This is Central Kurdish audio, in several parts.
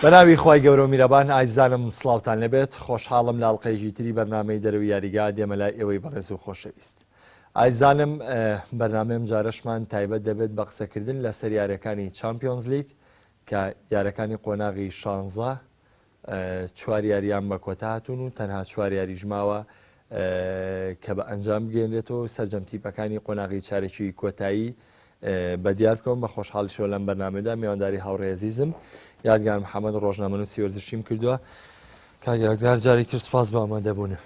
بەناوی خی گەورە و میرەبان ئایزانم سڵاوتان لەبێت خۆشحاڵم لە ئەڵلقەیەکی تری بەرنامەی دەرەوەی یاریگا دێمە لای ئێوەی بەڕێز و خۆشەویست. ئایزانم بەرنامەم جارەشمان تایبەت دەبێت بە قسەکردن لەسەر یاریەکانی چامپیۆنز لیگ کە یاریەکانی قۆناغی 16 چوار یاریان بە کۆتا هاتوون و تەنها چوار یاری ژماوە کە بە ئەنجام بگەێنرێتەوە سەرجەمتیپەکانی قۆناغی چارێکی کۆتایی بە دیار بکەم بە خۆشحاڵیشەوە لەم بەرنامەدا میوانداری هاوڕێ عزیزم یادگار محەممەد ڕۆژنامەنووسی وەرزشیم کردووە کاگەار جاری تر سپاس بە ئامادەبوونە.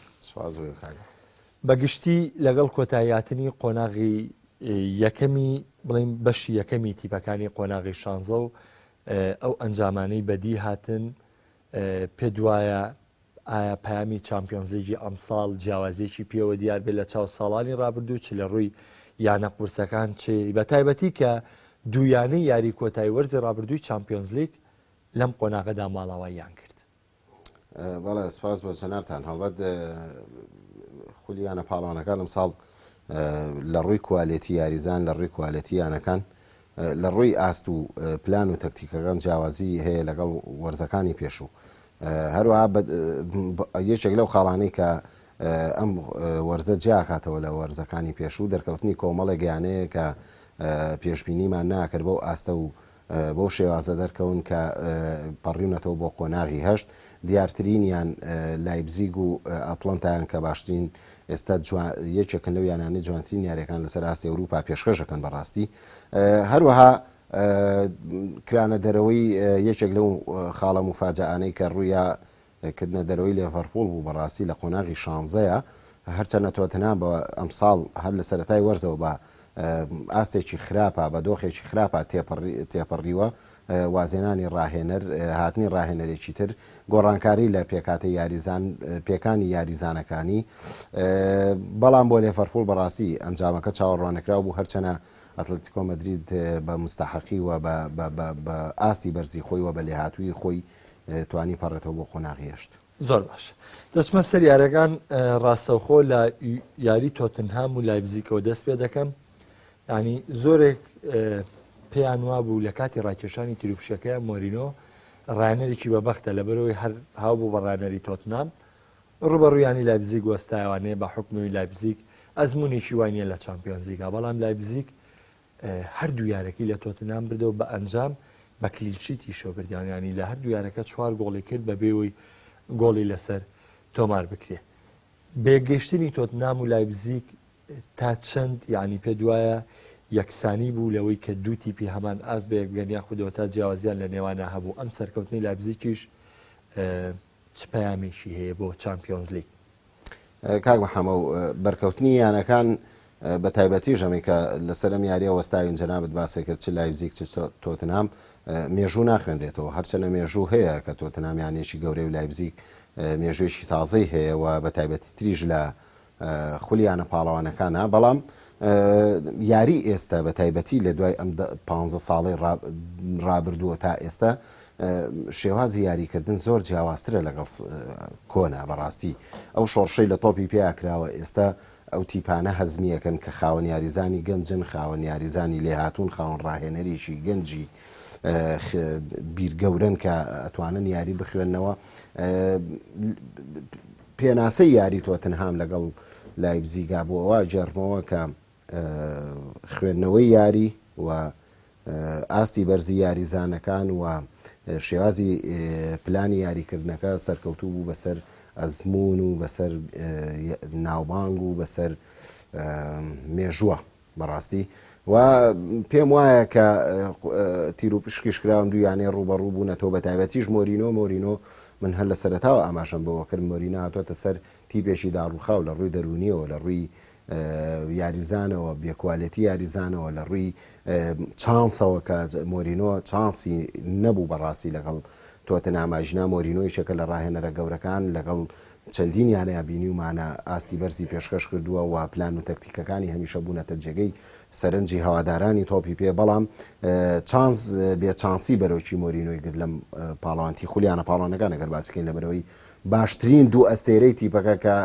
بەگشتی لەگەڵ کۆتاییاتنی قۆناغی یەکەمی بڵین بەشی یەکەمی تیپەکانی قۆناغی شانزە و ئەو ئەنجامانەی بەدی هاتن پێ دوایە ئایا پامی چامپیۆنزێکی ئەمساڵ جیاوازێکی پێوە دیار بێت لە چاو ساڵانی ڕابردوو چ لە ڕووی یانە قورسەکان چێ بە تایبەتی کە دوویانەی یاری کۆتایی وەرزی ڕابردووی چامپیۆنز لیگ لەم قۆناغەدا ماڵاواییان کرد. بەڵێ سپاس بۆ جەنابتان هەڵبەت خولیانە پاڵانەکان ئەمساڵ لە ڕووی کوالێتی یاریزان لە ڕووی کوالێتیانەکان لە ڕووی ئاست و پلان و تەکتیکەکان جیاوازی هەیە لەگەڵ وەرزەکانی پێشوو. هەروەها یەکێک لەو خاڵانەی کە ئەم وەرزە جیاکاتەوە لە وەرزەکانی پێشوو دەرکەوتنی کۆمەڵە گیانەیە کە پێشبینیمان ناکرد بەو ئاستە و بۆ شێوازە دەرکەون کە پەڕیونەتەوە بۆ قۆناغی هەشت دیارترینیان لایبزیگ و ئەتڵەنتایان کە باشترین ئێستا یەکێکن لەو یانانەی جوانترین یاریەکان لەسەر ئاستی ئەوروپا پێشکەشەکەن بەڕاستی. هەروەها کرانە دەرەوەی یەکێک لەو خاڵە مفاجعانەی کە ڕوویە کردنە دەرەوەی لێڤەرپوڵ بوو بەڕاستی لە قۆناغی شانزەیە هەرچەندە تۆتنهام بە ئەمساڵ هەر لە سەرەتای وەرزەوە بە ئاستێکی خراپە بە دۆخێکی خراپە تێپەڕیوە وازێنانی ڕاهێنەر هاتنی ڕاهێنەرێکی تر گۆڕانکاری لە پێکاتی یاریزان پێکانی یاریزانەکانی بەڵام بۆ لێڤەرپوڵ بەڕاستی ئەنجامەکە چاوەڕوانەکرا بوو هەرچەنە ئەتلتیکۆ مەدرید بە مستەحەقی و بە ئاستی بەرزی خۆی و بە لێهاتووی خۆی توانی پەڕێتەوە بۆ قۆناغی هەشت. زۆر باش دەچمە سەر یاریەکان ڕاستەوخۆ لە یاری تۆتنهام و لایپزیگەوە دەست پێ دەکەم. ینی زۆرێک پێیان وا بوو لە کاتی ڕاکێشانی تیرروپشەکەی مۆرینۆ ڕایەنەرێکی بەبەختە لەبەرەوەی هەر هاوبوو بە ڕایەنەری تۆتنهام ڕوبەڕوویانی لایپزیگ وەستایوانەیە بە حکمی لایپزیگ ئەزمونێکی وانە لە چامپیۆنز لیگا بەڵام لایپزیگ هەردوو یارەکەی لە تۆتنهام بردەوە بە ئەنجام بە کلینشیتی شۆ بردیانیانی لە هەردوو یارەکە 4 گۆڵی کرد بە بێەوەی گۆڵی لەسەر تۆمار بکرێ. بێگەشتنی تۆتنهام و لایپزیگ تا چەند یعنی پێ دوایە یەکسانی بوو لەوەی کە دوو تیپی هەمان ئاس بە یەکگەنیا خودەوە تا جیاوازیان لە نێوانە هەبوو ئەم سەرکەوتنی لایپزیگیش چ پەیامێکی هەیە بۆ چامپیۆنز لیگ؟ کاک محەممە و بەرکەوتنی یانەکان بە تایبەتی ژەمی کە لەسەرم یاریە وەستاوین جەنابەت باسی کرد چ لایپزیگ چ تۆتنهام مێژوو ناخوێنرێتەوە هەرچەنە مێژوو هەیە کە تۆتنهام یانێکی گەورەی و لایپزیگ مێژوێکی تازەی هەیە و بە تایبەتی تریژ لە خولیانە پاڵەوانەکانە بەڵام یاری ئێستا بە تایبەتی لە دوای ئەم 15 ساڵی ڕابردووە تا ئێستا شێوازی یاریکردن زۆر جیاوازترە لەگەڵ کۆنا بەڕاستی ئەو شۆڕشەی لە تۆپی پێیاکراوە ئێستا ئەو تیپانە هەزمیەکەن کە خاوەن یاریزانی گەنجن خاوەن یاریزانی لێهاتوون خاوەن ڕاهێنەرێکی گەنجی بیرگەورن کە ئەتوانن یاری بخوێنەوە پێناسەی یاری تۆتنهام لەگەڵ لایپزیگا بووەوە جێڕمەوە کە خوێندنەوەی یاری و ئاستی بەرزی یاریزانەکان و شێوازی پلانی یاریکردنەکە سەرکەوتوو بوو بەسەر ئەزمون و بەسەر ناوبانگ و بەسەر مێژووە بەڕاستی و پێم وایە کە تیر و پشکیش کراون دویانێ ڕوبەڕوو بوونەتەوە بە تایبەتیش مۆرینۆ من هەر لە سەرەتاوە ئاماژەم بەوە کرد مۆرینۆ هاتوۆتە سەر تیپێکی داڕوخاو لە ڕووی دەرونیەوە لە ڕووی یاریزانەوە بێکوالێتی یاریزانەوە لە ڕووی چانسەوە کە مۆرینۆ چانسی نەبوو بەڕاستی لەگەڵ تۆتنهاماژنا مۆرینۆی شەکە لە ڕاهێنەرە گەورەکان لەگەڵ چەندین یانەیە بینی ومانە ئاستی بەرزی پێشکەش کردووە و پلان و تەکتیکەکانی هەمیشە بوونەتە جێگەی سەرنجی هەوادارانی تۆپی پێ بەڵام چانس بێ چانسی بەرەوکی مۆرینۆی گرت لەم پاڵەوانتی خولیانە پاڵانەکان ئەگەر باسیکەین لەبەرەوەی باشترین دوو ئەستێرەی تیپەکە کە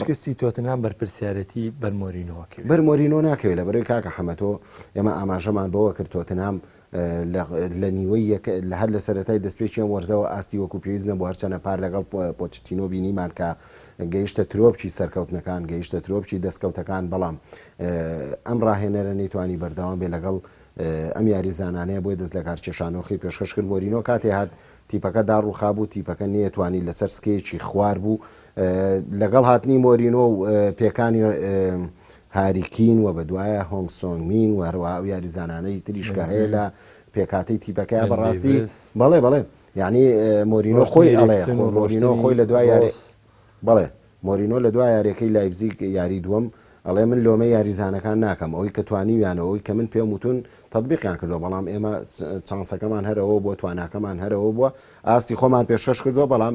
شکستی تۆتنهام بەرپرسیارەتی بەرمۆرینۆ بەرمۆرینۆ ناکەوێت لە بەرەوەی کاکە حەمەتۆ ئێمە ئاماژەمان بەوە کرد تۆتنهام لە نیوەی لە هەر لە سەرەتای دەستپێکیان وەرزەوە ئاستی وەکو پێویستە بۆ هەرچەنە پار لەگەڵ پۆچتینۆ بینیمان کە گەیشتە ترۆپچی سەرکەوتنەکان گەیشتە ترۆپچی دەستکەوتەکان بەڵام ئەم ڕاهێنەرە نەیتوانی بەردەوام بێ لەگەڵ ئەم یاریزانانەیە بۆی دەست لە کارکێشانەوەخی پێشکەش کرد مۆرینۆ کاتێ هات تیپەکە داڕووخا بوو تیپەکە نەیەتوانی لەسەر سکەیەکی خوار بوو لەگەڵ هاتنی مۆرینۆ و پێکانی هاریکین و بە دوایە هۆنگسۆنگمین و هەروە ئەو یاریزانانەی تریشکە هەیە لە پێکاتەی تیپەکەیە بەڕاستی بەڵێ یعنی مۆرینۆ خۆی ئەڵێ مۆرینۆ خۆی لە دوای یاری بەڵێ مۆرینۆ لە دوای یاریەکەی لایپزیگ یاری دووەم ئەڵێ من لۆمە یاریزانەکان ناکەم ئەوەی کە توانیویانەوەی کە من پێم وتون تەطبیقیان کردەوە بەڵام ئێمە چانسەکەمان هەرەوە بۆ تواناکەمان هەرەوە بووە ئاستی خۆمان پێشکەش کردووە بەڵام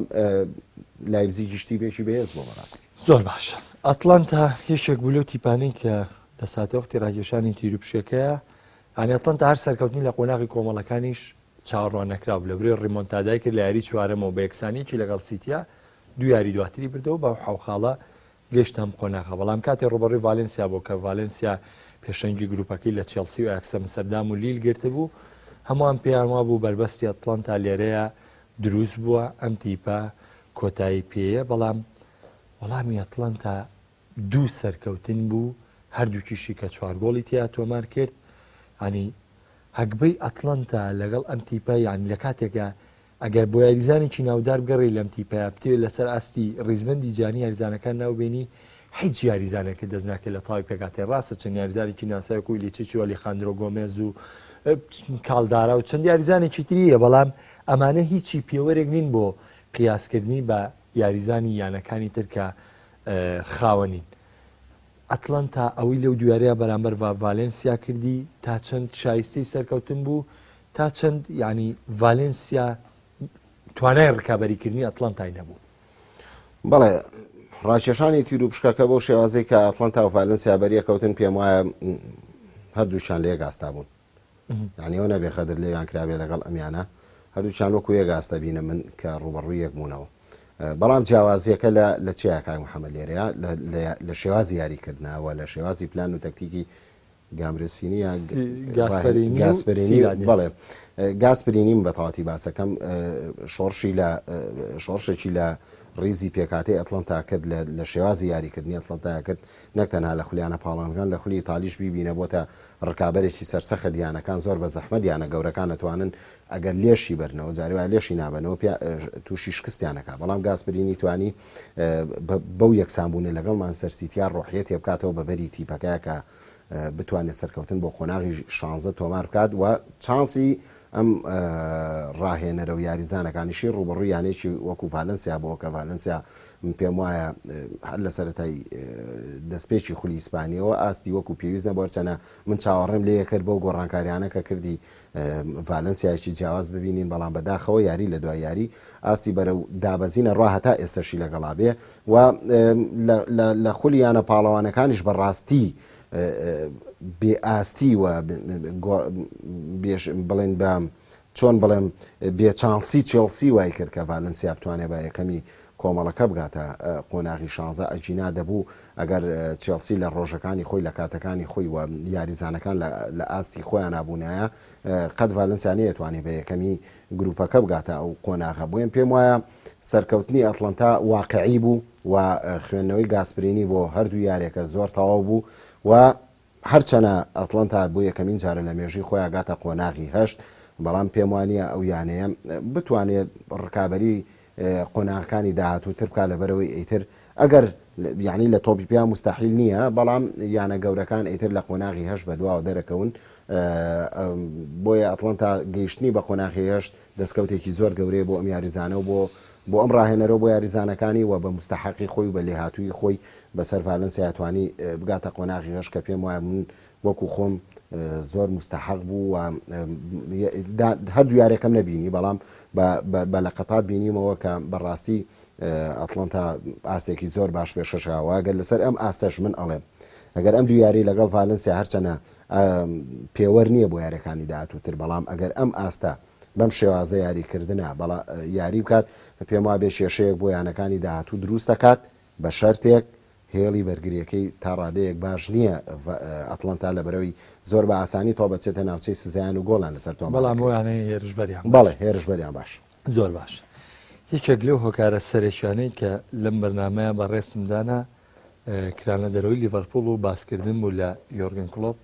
لایپزیگ شتی پێشی بەهێز بۆ بەڕاستی زۆر باشە ئەتلانتا هیچێک بوو لەو تیپانەی کە لە ساتەوەختی ڕاکێشانی تیروپشەکەیە ئەنی ئەتلانتا هەر سەرکەوتنی لە قۆناغی کۆمەڵەکانیش چاوەڕوان نەکراو لە برێ ڕیمۆنتادای کرد لە یاری چوارەمەوە بە یەکسانیەکی لەگەڵ سیتیا دوو یاری دواتری بردەوە بە حەوخاڵە گەشتم قۆناغا بەڵام کاتێ ڕوبەڕووی ڤالنسیا بۆ کە ڤالنسیا پێشەنگی گروپەکەی لە چێلسی و ئەمستەردام و لیل گرتە بوو هەمووان پێیان وا بوو بەربەستی ئەتلانتا لێرەیە دروست بووە ئەم تیپە کۆتایی پێیە بەڵام وەڵامی ئەتلانتا دوو سەرکەوتن بوو هەردووکیشی کە چوار گۆڵی تیا تۆمار کرد ئەنی هەکبەی ئەتلانتا لەگەڵ ئەم تیپە یانی لە کاتێکە ئەگەر بۆ یاریزانێکی ناودار بگەڕی لەم تیپەیە بتێ لەسەر ئاستی ڕیزبەندی جانی یاریزانەکان ناوبێنی هیچ یاریزانێکە دەست ناکرێت لە تاوی پێکاتێ ڕاستە چەند یاریزانێکی ناسایەکوی لیچێکی ئەلیخاندرۆ گۆمێز و کاڵدارا و چەند یاریزانێکی تریە بەڵام ئەمانە هیچی پێوەرێک نین بۆ قیاسکردنی بە یاریزانی یانەکانی ترکە خاوەنین ئەتلانتا ئەوەی لەو دوایارەیە بەرامبەر ڤالنسیا کردی تا چەند شایستەی سەرکەوتن بوو تا چەند ینی ڤالنسیا توانای ڕکابەریکردنی ئەتلانتای نەبوو بەڵێ ڕاکێشانی تیروپشکەکە بۆ شێوازەی کە ئەتلانتا و ڤالنسیا بەریەکەوتن پێم وایە هەردووچان لە یەکاستا بوون یعنی ئەوە نەبێ خەدر لێیان کرابێ لەگەڵ ئەمیانە هەردووچان وەکو یەکاستا بینە من کە ڕوبەڕووی یەک بوونەوە بەڵام جیاوازیەکە لە چیا کاک محەممەد لێرەیە لە شێوازی یاریکردنەوە لە شێوازی پلان و تەکتیکی گامرسینیە گاسپەرینی بەڵێ گاسپرینیم بە تەواتی باسەکەم شۆڕشێکی لە ڕیزی پێکاتی ئەتلانتا کرد لە شێوازی یاریکردنی ئەتلانتایا کرد نەکتەنها لە خولیانە پاڵانەکان لە خولی ئیتالیش بیبینە بۆتە ڕکابەرێکی سەرسەخە دیانەکان زۆر بە زەحمە دیانە گەورەکان دەتوانن ئەگەر لێشی بەرنەوە جاریوای لێشی نابنەوە تووشی شکستیانەکە بەڵام گاسپرینی توانی بەو یەکسانبوونێ لەگەڵ مانچستەر ڕۆحیەتی بکاتەوە بەبەری تیپەکەیە کە بتوانێت سەرکەوتن بۆ قۆناغی 16 تۆمار بکات و چانسی ئەم ڕاهێنەرە و یاریزانەکانیشی ڕوبەڕووی یانێکی وەکو ڤالنسیا بۆ کە ڤالنسیا پێم وایە هەر لە سەرەتای دەستپێکی خولی ئیسپانیەوە ئاستی وەکو پێویست نەبووچەنە من چاوەڕێم لێ کرد بۆ گۆڕانکاریانە کە کردی ڤالنسیایکی جیاواز ببینین بەڵام بەداخەوە یاری لە دوای یاری ئاستی بەرەو دابەزینە ڕوا هەتا ئێستاشی لەگەڵا بێ و لە خولیانە پاڵەوانەکانیش بەڕاستی بێ ئاستی و بڵێن بە چۆن بڵێم بێچانسی چێلسی وای کرد کە ڤالنسیا بتوانێت بە یەکەمی کۆمەڵەکە بگاتە قۆناغی 16 ئەجینا دەبوو ئەگەر چێلسی لە ڕۆژەکانی خۆی لە کاتەکانی خۆی و یاریزانەکان لە ئاستی خۆیان نابوونایە قەت ڤالنسیانی ئەتوانێت بە یەکەمی گروپەکە بگاتە ئەو قۆناغە بۆیان پێم وایە سەرکەوتنی ئەتلانتا واقعی بوو و خوێندنەوەی گاسپرینی بۆ هەردوو یارێکە زۆر تەواو بوو و هەرچەنە ئەتلانتا بۆ یەکەمین جارە لە مێژووی خۆیان گاتە قۆناغی 8 بەڵام پێم وانە ئەو یانەیە بتوانێت ڕکابەری قۆناغەکانی داهاتووتر بکات لەبەرەوەی ئەیتر ئەگەر یعنی لە تۆپی پێیان مستەحیل نییە بەڵام یانە گەورەکان ئیتر لە قۆناغی 8 بەدواوە دەرەکەون بۆیە ئەتلانتا گەیشتنی بە قۆناغی 8 دەستکەوتێکی زۆر گەورەیە بۆ ئەم یاریزانە و بۆ ئەم ڕاهێنەرەوە بۆ یاریزانەکانی و بە مستەحقی خۆی و بە لێهاتووی خۆی بەسەر ڤالنسیا توانی بگاتە قۆناغی 8 کە پێم وایە من وەکو خۆم زۆر مستحق بوو و هەردوو یارێکەم نەبینی بەڵام بە لەقەتات بینیمەوە کە بەڕاستی ئەتلانتا ئاستێکی زۆر باش پێشکەشاوە ئەگەر لەسەر ئەم ئاستەش من ئەڵێم ئەگەر ئەم دوو یاری لەگەڵ ڤالنسیا هەرچەنە پێوەەر نییە بۆ یارەکانی داهاتووتر بەڵام ئەگەر ئەم ئاستە بەم شێوازە یاریکردنە بەڵا یاری بکات پێم وا بێ شێشەیەک بۆ یانەکانی داهاتوو دروست دەکات بە شەرتێک هێڵی بەرگریەکەی تا ڕادەیەک باش نییە ئەتلانتا لە بەرەوەی زۆر بە ئاسانی تۆ بچێتە ناوچەی سزایان و گۆڵان لەسەر تۆ بەڵام بۆیانەیە هێرشبەریان بەڵێ هێرشبەریان باش زۆر باش یەکێک لەو هۆکارە سەرێکیانەی کە لەم بەرنامەیە بە ڕێسمدانە کرانە دەرەوەی لیڤەرپوڵ و باسکردن بوو لە یۆرگن کلۆپ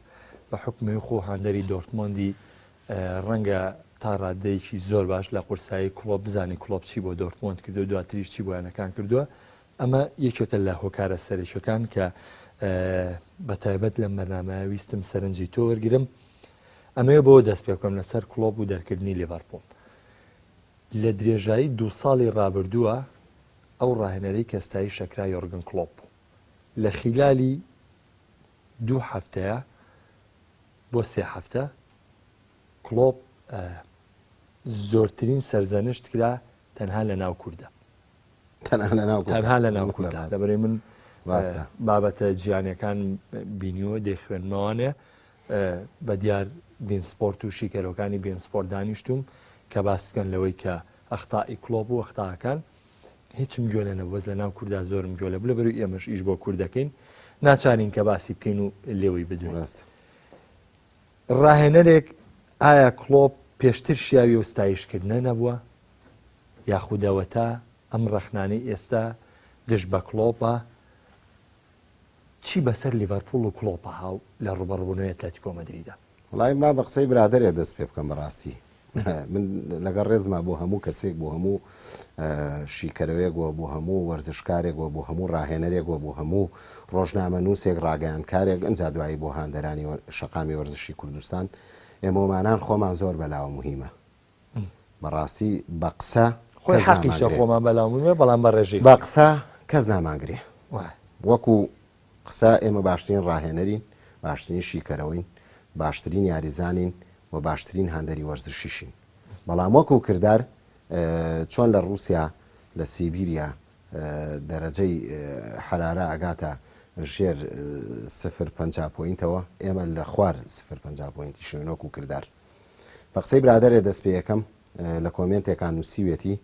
بە حکمی خۆ هەندەری دۆرتمۆندی ڕەنگە تا ڕادەیەکی زۆر باش لە قورسایی کلۆپ بزانی کلۆپ چی بۆ دۆرتمۆند کردو دواتریش چی بۆیانەکان کردووە ئەمە یەکێکە لە هۆکارە سەرێکەکان کە بە تایبەت لەم بەرنامەیە ویستم سەرنجی تۆ وەرگرم ئەمەیە بۆ دەست پێ بکەم لەسەر کلۆپ و دەرکردنی لیڤەرپوڵ لە درێژایی 2 ساڵی ڕابردووە ئەو ڕاهێنەرەی کەستایی شەکرا یۆرگن کلۆپ لە خیلالی 2 هەفتەیە بۆ 3 هەفتە کلۆپ زۆرترین سەرزەنشت کرا تەنها لە ناو کووردە تەنها لە ناو کووردا دەبەرێ من بابەتە جیانەکان بینیوە دەیخوێنمەوانێ بە دیار بینسپۆرت و شیکەرەکانی بینسپۆرت دانیشتوم کە باس بکەن لەوەی کە ئەختای کلۆپ و ئەختاکان هیچم گوێ لە نەوەز لە ناو کووردا زۆرم گوێ لە بلە بەروی ئێمەش ئیش بۆ کووردەکەین ناچارین کە باسی بکەین و لێوەی بدوین ڕاهێنەرێک ئایا کلۆپ پێشتر شیاوی و ستایشکردنە نەبووە یاخودەوەتا ئەم ڕەخنانەی ئێستا دژ بە کلۆپە چی بەسەر لیڤەرپوڵ و کلۆپە هاو لە ڕوبەڕبوونەوەی ئەتلێتیکۆ مەدریدە وڵای ما بە قسەی برادەرێ دەست پێ بکەم بەڕاستی من لەگەڵ ڕێزما بۆ هەموو کەسێک بۆ هەموو شیکەرەوەیەک وە بۆ هەموو وەرزشکارێک وە بۆ هەموو ڕاهێنەرێک وە بۆ هەموو ڕۆژنامە نووسێک ڕاگەیاندکارێک ئەنجا دوایی بۆ هاندەرانی شەقامی وەرزشی کوردستان ئێمەمانان خۆمان زۆر بەلاوە مهمە بەڕاستی بە قسە خۆی حەقیشە خۆمان بەلاومە بەڵام بە ڕێژەی بە قسە کەس نامانگرێ وەکو قسە ئێمە باشترین ڕاهێنەرین باشترین شیکەرەوەین باشترین یاریزانین و باشترین هاندەری وەرزشیشین بەڵام وەکو کردار چۆن لە رووسیا لە سیبیریا دەرەجەی حرارە ئەگاتە ژێر 0.50 پۆینتەوە ئێمە لە خوار 0.50 پۆینتی شوێنۆک و کردار بە قسەی برادەرێ دەست پێ یەکەم لە کۆمنتێکان نووسیوێتی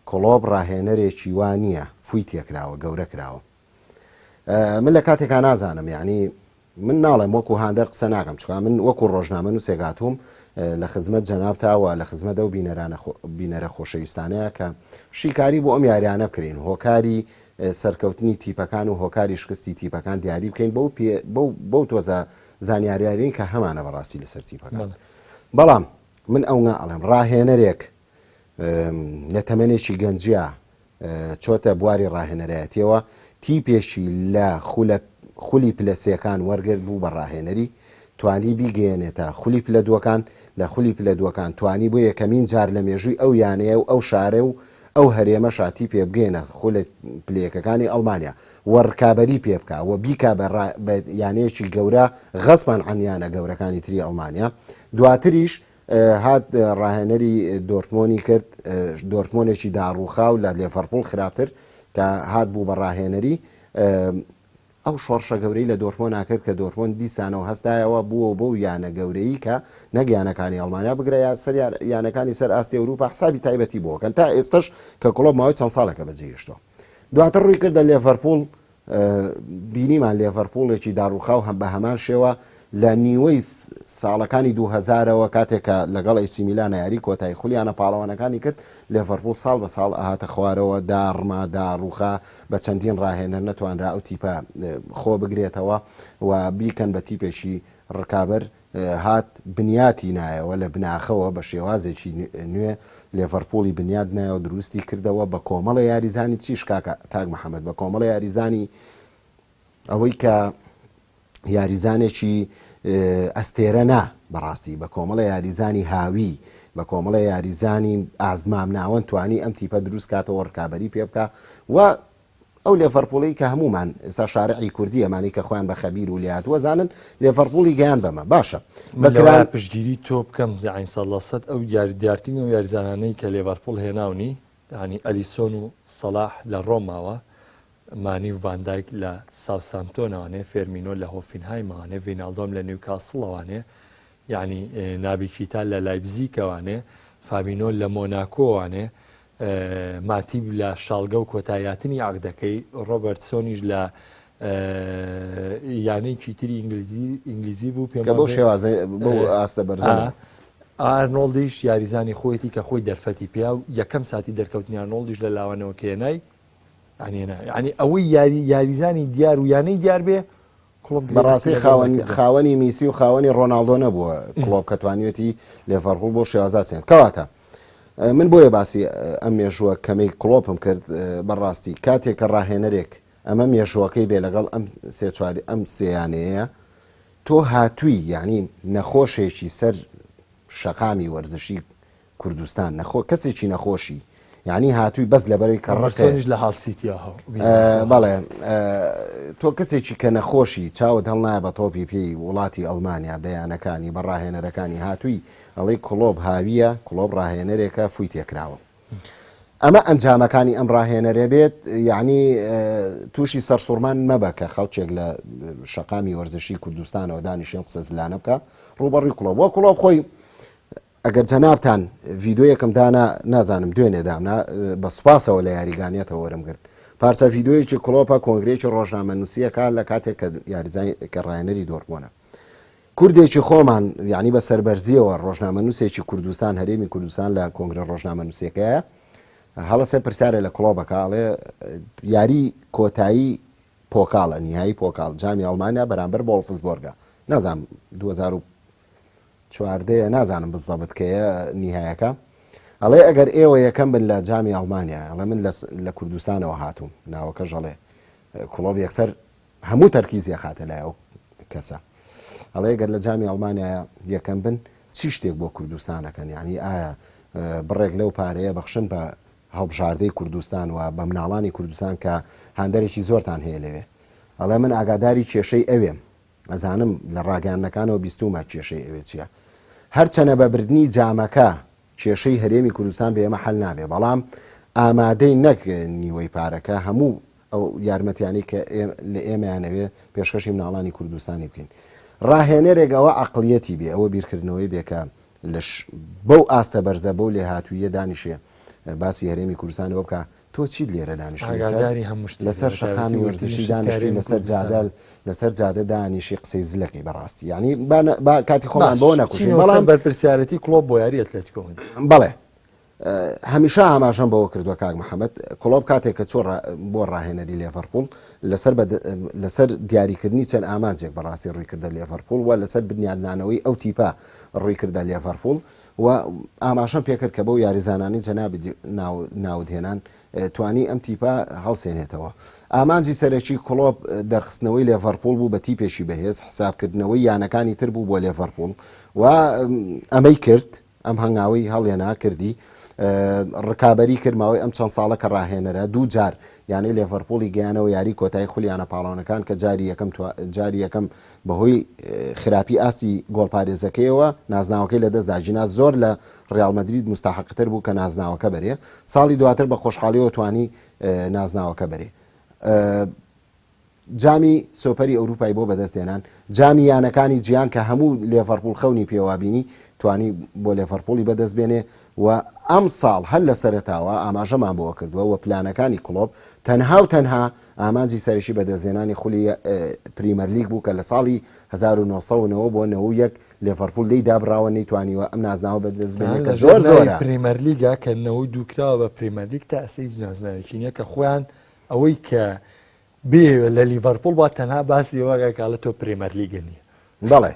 کلۆپ ڕاهێنەرێکی وان نییە فوی تێکراوە گەورە کراوە من لە کاتێکا نازانم یعنی من ناڵێم وەکو هاندەر قسە ناکەم چکە من وەکو ڕۆژنامە نووسێگاتوم لە خزمەت جەنابتاوە لە خزمەتە و بینەرە خۆشەویستانەیە کە شیکاری بۆ ئەم یاریانە بکرین هۆکاری سەرکەوتنی تیپەکان و هۆکاری شکستی تیپەکان دیاری بکەین بەو تۆزە زانیاریارین کە هەمانە بەڕاستی لەسەر تیپەکان بەڵام من ئەو ناڵێم ڕاهێنەرێک لە تەمەنێکی گەنجیا چۆتە بواری ڕاهێنەرایەتیەوە تیپێکی لە خولی پلەسیەکان وەرگرت بوو بە ڕاهێنەری توانی بیگەێنێتە خولی پلە دووەکان لە خولی پلە دووەکان توانی بۆ یەکەمین جار لە مێژووی ئەو یانەیە و ئەو شارە و ئەو هەرێمە شاتی پێ بگەێنە خولە پلەکەکانی ئەڵمانیا وەڕکابەری پێ بکە و بیکا بە یانەیەکی گەورە غەسمان عەنیانە گەورەکانی تری ئەڵمانیا دواتریش هات ڕاهێنەری دۆرتمۆنی کرد دۆرتمۆنێکی داڕووخاو لە لێڤەرپوڵ خراپتر کە هات بوو بە ڕاهێنەری ئەو شۆڕشە گەورەی لە دۆرتمۆن ناکرد کە دۆرتمۆن دیسانەوە هەستایەوە بووە بۆ یانە گەورەی کە نەگیانەکانی ئەڵمانیا بگرە سەر یانەکانی سەر ئاستی ئەوروپا حسابی تایبەتی بووەکەن تا ئێستش کە کلۆپ ماوەی چەند ساڵەکە بەجێهێشتووە دواتر ڕووی کردە لێڤەرپوڵ بینیمان لێڤەرپوڵێکی داڕووخاو بە هەمان شێوە لە نیوەی ساڵەکانی 2000ەوە کاتێکە لەگەڵ ئەیسی میلانە یاری کۆتایی خولیانە پاڵەوانەکانی کرد لێڤەرپوڵ ساڵ بە ساڵ ئاهاتە خوارەوە داڕما داڕووخا بە چەندین ڕاهێنەر نەتوانرا ئەو تیپە خۆ بگرێتەوە و بیکەن بە تیپێکی ڕکابەر هات بنیاتی نایەوە لە بناخەوە بە شێوازێکی نوێ لێڤەرپوڵی بنیاد نایەوە دروستی کردەوە بە کۆمەڵە یاریزانی چیش کاک محەممەد بە کۆمەڵە یاریزانی ئەوەی کە یاریزانێکی ئەستێرە نا بەڕاستی بە کۆمەڵە یاریزانی هاوی بە کۆمەڵە یاریزانی ئازمام ناوەن توانی ئەم تیپە دروست کاتەوە ڕکابەری پێ بکە و ئەو لێڤەرپوڵی کە هەمومان ئێستا شارعی کوردی ئەمانی کە خۆیان بە خەبیر و لێهاتووە زانن لێڤەرپوڵی گەیان بەمە باشە بەکران پشتگیری تۆ بکەم زعین سەڵەسەد ئەو یاریدارتین و یاریزانانەی کە لێڤەرپوڵ هێناونی ینی ئەلیسۆن و سەلاح لە ڕۆماوە مانی ڤاندایک لە ساوسامتۆنەوانێ فێرمینۆ لە هۆفینهایمەوانێ ڤیناڵدۆم لە نیوکاسڵەوانێ یعنی نابیکیتا لە لایپزیکەوانێ فابینۆ لە مۆناکۆوانێ ماتیب لە شاڵگە و کۆتاییاتنی عقدەکەی ڕۆبرتسۆنیش لە یانەیەکی تری ئینگلیزی بوو پێم بۆ شێوازە بۆ ئاستە بەرزە ئارنۆڵدیش یاریزانی خۆیەتی کە خۆی دەرفەتی پیا و یەکەم ساتی دەرکەوتنی ئارنۆڵدیش لە لاوانەوە کێنای ینی ئەوەی یاریزانی دیار و یانەی دیار بێ بەڕاستی خاوەنی میسی و خاوەنی ڕۆناڵدۆ نەبووە کڵۆب کە توانیوەتی لێڤەرپوڵ بۆ شێوازاسێن کەواتە من بۆیە باسی ئەم مێژووە کەمەی کڵۆپم کرد بەڕاستی کاتێک کە ڕاهێنەرێک ئەمە مێژوەکەی بێ لەگەڵ ئەم سێیانەیە تۆ هاتووی یعنی نەخۆشێکی سەر شەقامی وەرزشی کوردستان کەسێکی نەخۆشی یعنی هاتووی بەس لەبەرەوەی کە ڕەشتۆنیش لە هاڵسیتیاهەوە بەڵێ تۆ کەسێکی کە نەخۆشی چاوت هەڵنایە بە تۆپی پێی وڵاتی ئەڵمانیا بەیانەکانی بەڕاهێنەرەکانی هاتووی ئەڵێ کڵۆب هاویە کڵۆب ڕاهێنەرێکە فوی تێکراوە ئەمە ئەنجامەکانی ئەم ڕاهێنەرێ بێت یعنی تووشی سەرسوورمان مەبە کە خەڵکێک لە شەقامی وەرزشی کوردستانەوە دانیشێن قسە زلانە بکە ڕوبەڕووی کڵۆب وە کڵۆب خۆی ئەگەر جەنابتان ڤیددیۆیەکم دانا نازانم دوێنێدامنا بە سوپاسەوە لە یاریگانیەتەوە وەرم گرت پارچە ڤیددیۆیەکی کڵۆپە کۆنگرێکی ڕۆژنامە نووسیەکە لە کاتێک کە یاریزای کە ڕاهێنەری دۆرمۆنە کوردێکی خۆمان یعنی بە سەربەرزیەوە ڕۆژنامە نووسێکی کوردستان هەرێمی کوردستان لە کۆنگرە ڕۆژنامە نووسیەکەیە هەڵەسێ پرسیارە لە کڵۆبەکەڵێ یاری کۆتایی پۆکاڵە نیهایی پۆکاڵ جامی ئەڵمانیا بەرامبەر بۆ فزبۆرگە نازانم 2014 نازانم بزەبت کەیە نیهایەکە ئەڵێ ئەگەر ئێوە یەکەم بن لە جامی ئەڵمانیا ئەڵێ من لە کوردستانەوە هاتووم ناوەکە ژەڵێ کڵۆب یەکسەر هەموو تەرکیزیە خاتە لای ئەو کەسە ئەڵێ ئەگەر لە جامی ئەڵمانیا یەکەم بن چی شتێک بۆ کوردستانەکەن یعنی ئایا بڕێک لەو پارەیە بەخشن بە هەڵبژاردەی کوردستان و بە مناڵانی کوردستان کە هەندێکی زۆرتان هەیە لەوێ ئەڵێ من ئاگاداری کێشەی ئەوێم ئەزانم لە ڕاگەیانەکانەوە بیستومە کێشەی ئەوێ چییە هەرچەنە بەبردنی جامەکە کێشەی هەرێمی کوردستان بێمە حەل نابێ بەڵام ئامادەی نەک نیوەی پارەکە هەموو ئەو یارمەتیانی کە لە ئێمەیانەوێ پێشکەشی مناڵانی کوردستانی بکەین ڕاهێنەرێک ئەوە عەقڵیەتی بێ ئەوە بیرکردنەوەی بێکە بەو ئاستە بەرزە بەو لێ هاتوویە دانیشێ باسی هەرێمی کوردستانەوە بکە تۆ چیت لێرە دانیشتنی لەسەر شەقامی وەرزشی دانیشتنی لەسەر جادال لەسەر جادە دانیشی قسەی زلەکەی بەڕاستی ینی کاتی خۆمان بۆ نەکوشین بەڵام بەرپرسیارەتی کڵۆب بۆ یاری ئەتلێتیکۆ بەڵێ هەمیشە ئاماژەم بەوە کردووە کاک محەممەد کڵۆب کاتێک کە چۆ بۆ ڕاهێنەری لێڤەرپوڵ لەسەر دیاریکردنی چەند ئامانجێک بەڕاستی ڕوویکردە لێڤەرپوڵ و لەسەر بنیادنانەوەی ئەو تیپە ڕوویکردە لێڤەرپوڵ و ئاماشەم پێکرد کە بەو یاریزانانی جەنابی ناودهێنان توانی ئەم تیپە هەڵسێنێتەوە ئامانجی سەرەکی کڵۆب دەرخستنەوەی لێڤەرپوڵ بوو بە تیپێکی بەهێز حسابکردنەوەی یانەکانی تر بوو بۆ لێڤەرپوڵ و ئەمەی کرد ئەم هەنگاوی هەڵێنا کردی ڕکابەری کردماوەی ئەم چەند ساڵە کە ڕاهێنەرە دوو جار یانەی لێڤەرپوڵی گەیانەوە یاری کۆتایی خولیانە پاڵەوانەکان کە جاری یەکەم بەهۆی خراپی ئاستی گۆڵپارێزەکەیەوە نازناوەکەی لە دەستدا ژینا زۆر لە ڕیال مەدرید مستحقتر بوو کە نازناوەکە بەرێ ساڵی دواتر بە خۆشحاڵیەوە توانی نازناوەکە بەرێ جامی سۆپەری ئەوروپای بۆ بەدەستێنان جامی یانەکانی جیان کە هەموو لێڤەرپوڵ خەونی پێوابینی توانی بۆ لێڤەرپوڵی بەدەست بێنێ و ئەم ساڵ هەر لە سەرتاوە ئاماژەمان بۆ کردووە و پلانەکانی کڵۆب تەنها و تەنها ئامانجی سەرشی بەدەستێنانی خولی پریمەرلیگ بوو کە لە ساڵی 1990 بۆ 91 لێڤەرپوڵ لی دابراوە نەیتوانیوە ئەم نازناوە بەدەست بێنێ کە زۆر زۆرە پریمەرلیگا کە 92 دووکراوە بە پریمەرلیگ تا ئەسەی نازناوێکی نییە کە خۆیان ئەوەی کە بێ لە لیڤەرپوڵ با تەنها باسی وەگەکڵە تۆ پریمەرلیگە نییە بەڵێ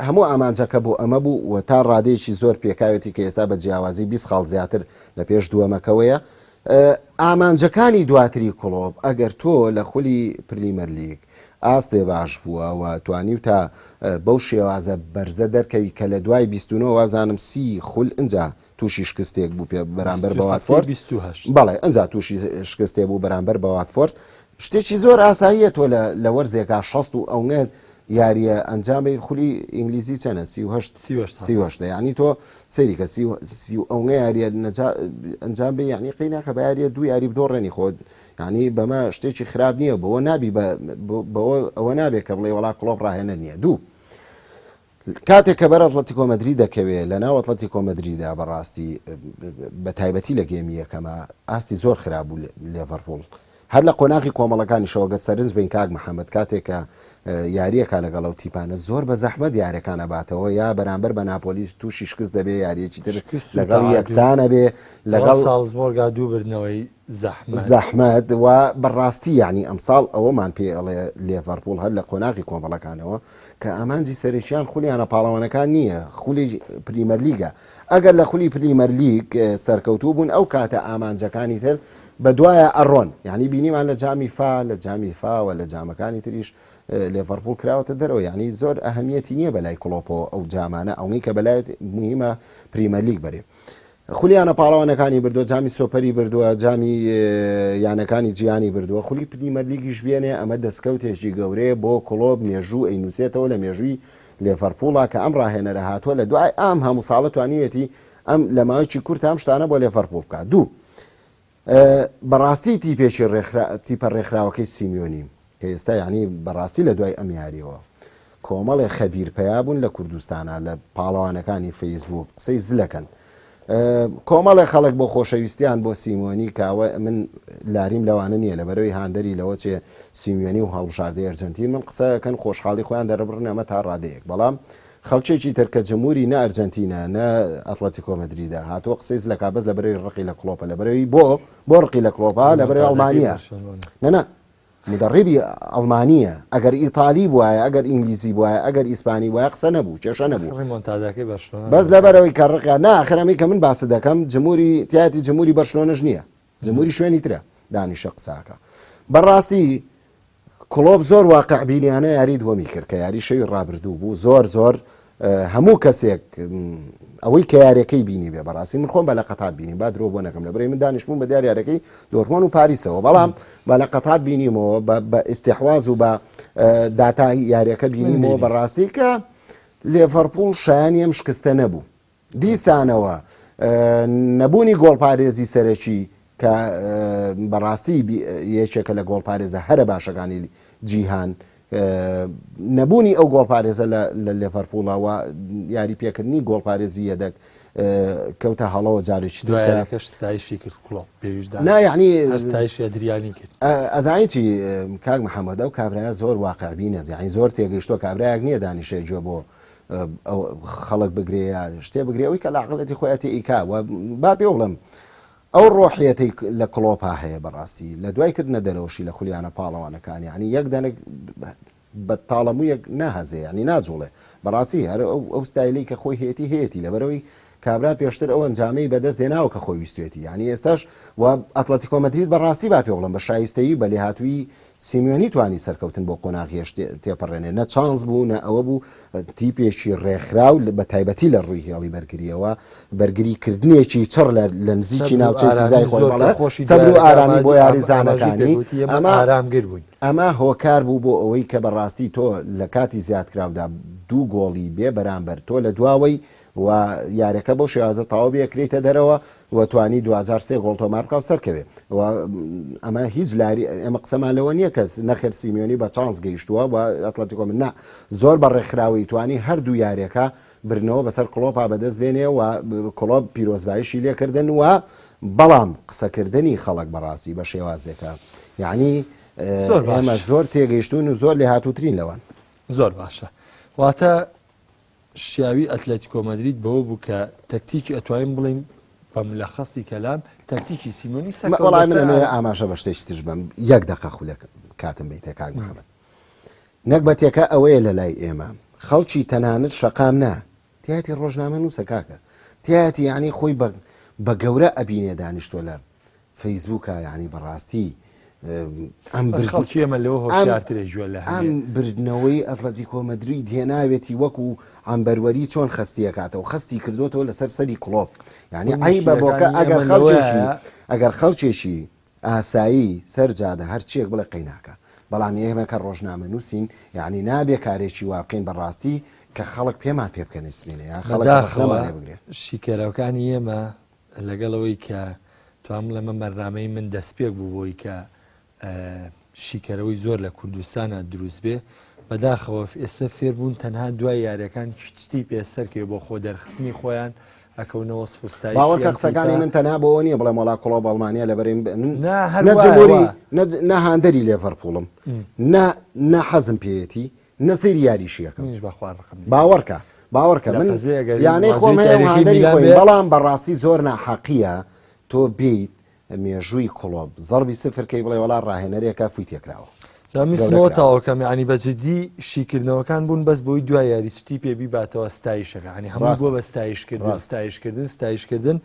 هەموو ئامانجەکە بۆ ئەمە بوو و تا ڕادێکی زۆر پێکاوێتی کە ئێستا بە جیاوازی 20 خاڵ زیاتر لە پێش دووەمەکەوەیە ئامانجەکانی دواتری کڵۆب ئەگەر تۆ لە خولی پریمەرلیگ ئاستێ باش بووە و توانی و تا بەو شێوازە بەرزە دەرکەوی کە لە دوای 29 وازانم 30 خول ئەجا تووشی شکستێک بوو پێ بەرامبەر بە واتفۆرد بەڵێ ئەجا تووشی شکستێ بوو بەرامبەر بە واتفۆرد شتێکی زۆر ئاساییە تۆ لە وەرزێکا 60 و ئەوێت یاریە ئەنجامی خولی ئینگلیزی چەنە 38 ینی تۆ سەری کە ئەوە یاریە ئەنجام بێ یعنی قیناکە بە یاریە دوو یاری بدۆڕێنی خۆت ینی بەمە شتێکی خراپ نییە بەوە نابی ئەوە نابێت کە بڵێ وڵا کڵۆب ڕاهێنە نییە دوو کاتێک کە بەر ئەتلەتیکۆ مەدرید دەکەوێت لە ناو ئەتلەتیکۆ مەدریدا بەڕاستی بە تایبەتی لە گێمی یەکەمە ئاستی زۆر خراپ بوو لێڤەرپوڵ هەر لە قۆناغی کۆمەڵەکانیشەوە گەت سەرنج بین کاک محەممەد کاتێک کە یاریەکە لەگەڵ ئەو تیپانە زۆر بە زەحمەت یاریەکانە باتەوە یا بەرامبەر بە ناپۆلیس تووشی شکست دەبێ یاریەکی تر لەگەڵ یەکسانە بێ لەگەڵ ساڵزبۆرگا دوو بردنەوەی زەحمەت و بەڕاستی یعنی ئەمساڵ ئەوەمان پێ ئەڵێ لێڤەرپوڵ هەر لە قۆناغی کۆمەڵەکانەوە کە ئامانجی سەرێکیان خولیانە پاڵەوانەکان نییە خولی پریمەر لیگە ئەگەر لە خولی پریمەر لیگ سەرکەوتوو بوون ئەو کاتە ئامانجەکانی تر بە دوایە ئەڕۆن یعنی بینیمان لە جامی فا لە جامی فاوە لە جامەکانی تریش لێڤەرپوڵ کراوەتە دەرەوە یعنی زۆر ئەهەمیەتی نییە بەلای کڵۆپەوە ئەو جامانە ئەوەی کە بەلایەت مهمە پریمەر لیگ بەرێ خولیانە پاڵەوانەکانی بردووە جامی سۆپەری بردووە جامی یانەکانی جیانی بردووە خولی پریمەر لیگیش بێنێ ئەمە دەستکەوتێکی گەورەیە بۆ کڵۆب مێژوو ئەینووسێتەوە لە مێژووی لێڤەرپوڵە کە ئەم ڕاهێنەرە هاتووە لە دوای ئام هەموو ساڵە توانیوێتی ئەم لە ماوەیەکی کورت ئەم شتانە بۆ لێڤەرپوڵ بکات دوو بەڕاستی تیپێکی تیپە ڕێکخراوەکەی سیمیۆنی کە ئێستا یعنی بەڕاستی لە دوای ئەم یاریەوە کۆمەڵێ خەبیر پیا بوون لە کوردستانە لە پاڵەوانەکانی فەیسبوک قسەی زلەکەن کۆمەڵێ خەڵک بۆ خۆشەویستیان بۆ سیمۆنی کاوە من لاریم لەوانە نییە لە بەرەوەی هاندەری لەوە چێ سیمیۆنی و هەڵبژاردەی ئەرجەنتین من قسەکەن خۆشحاڵی خۆیان دەرەبڕن ئەمە تا ڕادەیەک بەڵام خەڵکێکی ترکە جمهوری نە ئەرجەنتینە نە ئەتلەتیکۆ مەدریدە هاتووە قسەی زلەکا بەس لە بەرەوەی ڕقی لە کڵۆپە لە بەرەوەی بۆ ڕقی لە کڵۆپە لە بەرەوەی ئەڵمانیە نەنا مدربی ئەڵمانیە ئەگەر ئیتالی بواە ئەگەر ئینگلیزی بواە ئەگەر ئیسپانی وایە قسە نەبوو کێشە نەبوو بەس لەبەرەوەی کەڕقیان ناخرەمی کە من باس دەکەم جمهوری تیاتی جمهوری بەرشلۆنەش نییە جمهوری شوێنی ترە دانیشە قساکە بەڕاستی کڵۆب زۆر واقعبینیانە یاری دووەمی کرد کە یاری شەوی ڕابردوو بوو زۆر هەموو کەسێک ئەوەی کە یاریەکەی بینی بێ بەڕاستی من خۆم بە لە قەتات بینیم با درۆ بۆ نەکەم لە بەرەی من دانیشتبووم بە دیار یارەکەی دۆرتمۆن و پاریسەوە بەڵام بە لە قەتات بینیمەوە بە ئیستیحواز و بە داتای یاریەکە بینیمەوە بەڕاستی کە لێڤەرپوڵ شایانی ئەم شکستە نەبوو دیسانەوە نەبوونی گۆڵپارێزی سەرەکی کە بەڕاستی یەکێکە لە گۆڵپارێزە هەرە باشەکانی جیهان نەبوونی ئەو گۆڵپارێزە لە لێڤەرپوڵەوە یاری پێکردنی گۆڵپارێزی یەدەک کەوتە هەڵەوە جارێکی دوایەکەش ستایشی کرد کڵۆب پێویستدا یعنی ستایشی دریانی کرد ئەزانیی کاک محەممەد ئەو کابرایە زۆر واقعبینە یعنی زۆر تێگەیشتۆ کابرایەک نییە دانیشەی گوێ بۆ خەڵک بگرێ شتێ بگرێ ئەوی کە لاقڵەتی خۆیەتی ئیکا با پێ بڵم ئەو ڕۆحیەتی لە کڵۆپا هەیە بەڕاستی لە دوای کردنە دەرەوشی لە خولیانە پاڵەوانەکانی ینی یەک دەنێک بە تاڵەموویەک ناهەزێ ینی ناجوڵێ بەڕاستی هەر ئەو ستایلی کە خۆی هەیەی لەبەرەوەی کابرا پێشتر ئەو ئەنجامەی بەدەست دێناوە کە خۆی ویستێتی ینی ئێستاش و ئەتلەتیکۆ مەدرید بەڕاستی با پێ بڵم بە شایستەیی بە لێهاتووی سیمیۆنی توانی سەرکەوتن بۆ قۆناغیەش تێپەڕێنێ نە چانس بوو نە ئەوە بوو تیپێکی ڕێکخراو بە تایبەتی لە ڕووی هێڵی بەرگریەوە بەرگریکردنێکی چڕ لە نزیکی ناوچەی سزای خۆی سەبر و ئارامی بۆ یاریزانەکانی ئارامگر بووین ئەمە هۆکار بوو بۆ ئەوەی کە بەڕاستی تۆ لە کاتی زیادکراودا دوو گۆڵی بێ بەرامبەر تۆ لە دواوەی و یاریەکە بۆ شێوازە تەواو بێکرێتە دەرەوە و توانی 2003 گۆڵ تۆمار بکە و سەرکەوێت ئەمە هیچ لاری ئێمە قسەمان لەوە نییە کەس نەخێر سیمیۆنی بە چانس گەیشتووە و ئەتلەتیکۆ من نا زۆر بە ڕێکخراوی توانی هەردوو یاریەکە برنەوە بەسەر کڵۆپا بەدەست بێنێ و کڵۆب پیرۆزباییشی لێکردن و بەڵام قسەکردنی خەڵک بەڕاستی بە شێوازێکە یعنی ئێمە زۆر تێگەیشتون و زۆر لێ هاتووترین لەوان زۆر باشە واتە شیاوی ئەتلەتیکۆ مەدرید بەوە بوو کە تەکتیکی ئەتوانین بڵین بە ملەخەسی کەلام تەکتیکی سیمۆنی وەڵام من ئاماژە بە شتێکی ترش بم یەک دەقە خولێک کاتم بیتە کاک محەممەد نەک بەتێکە ئەوەیە لە لای ئێمە خەڵکی تەنانەت شەقام نا تیاتی ڕۆژنامە نووسە کاکە تیاتی یعنی خۆی بە گەورە ئەبینێ دانیشتۆ لە فەیسبووکە یعنی بەڕاستی ئەم بردنەوەی ئەتلەتیکۆ مەدرید هێناوێتی وەکو ئەمبەروەری چۆن خستیەکاتەوە خستی کردوتەوە لەسەر سەری کڵۆب یعنی عیبە بۆکە ئەگەر خەڵکێکی ئاسایی سەرجادە هەرچیەک بڵێ قەیناکە بەڵام ئێمە کە ڕۆژنامە نووسین یعنی نابێ کارێکی وابکەین بەڕاستی کە خەڵک پێمان پێ بکەن سمێنێ بگرێ شیکەرەکانی ئێمە لەگەڵەوەی کە توام لەمە مەرنامەی من دەست پێک بوو بۆی کە شیکەرەوەی زۆر لە کوردستانە دروست بێ بەداخەوە ئێستا فێر بوون تەنها دوای یاریەکان شتی پێسەرکێ بۆ خۆ دەرخستنی خۆیان ئەکەونەوە سوستایی باوەڕکە قسەکانی من تەنها بەوە نییە بڵێ وڵا کڵۆ بەڵمانیا لەبەرێن هەروەری نەهاندەری لێڤەرپوڵم نە حەزم پێیەتی نەسەیری یاریشیەکەم باوەڕکە من یانەی خۆم هەیەهاندەری خۆی بەڵام بەڕاستی زۆر ناحەقیە تۆ بیت مێژووی کڵۆب زەربی سفرکەی بڵێ وڵا ڕاهێنەرێکە فوی تێکراوە میسمەوە تاوەکەم ینی بەجددی شیکردنەوەکان بوون بەس بۆی دوای یاریستی پێبی باتەوە ستایشەکە ینی هەموو بۆ بە ستایشکردن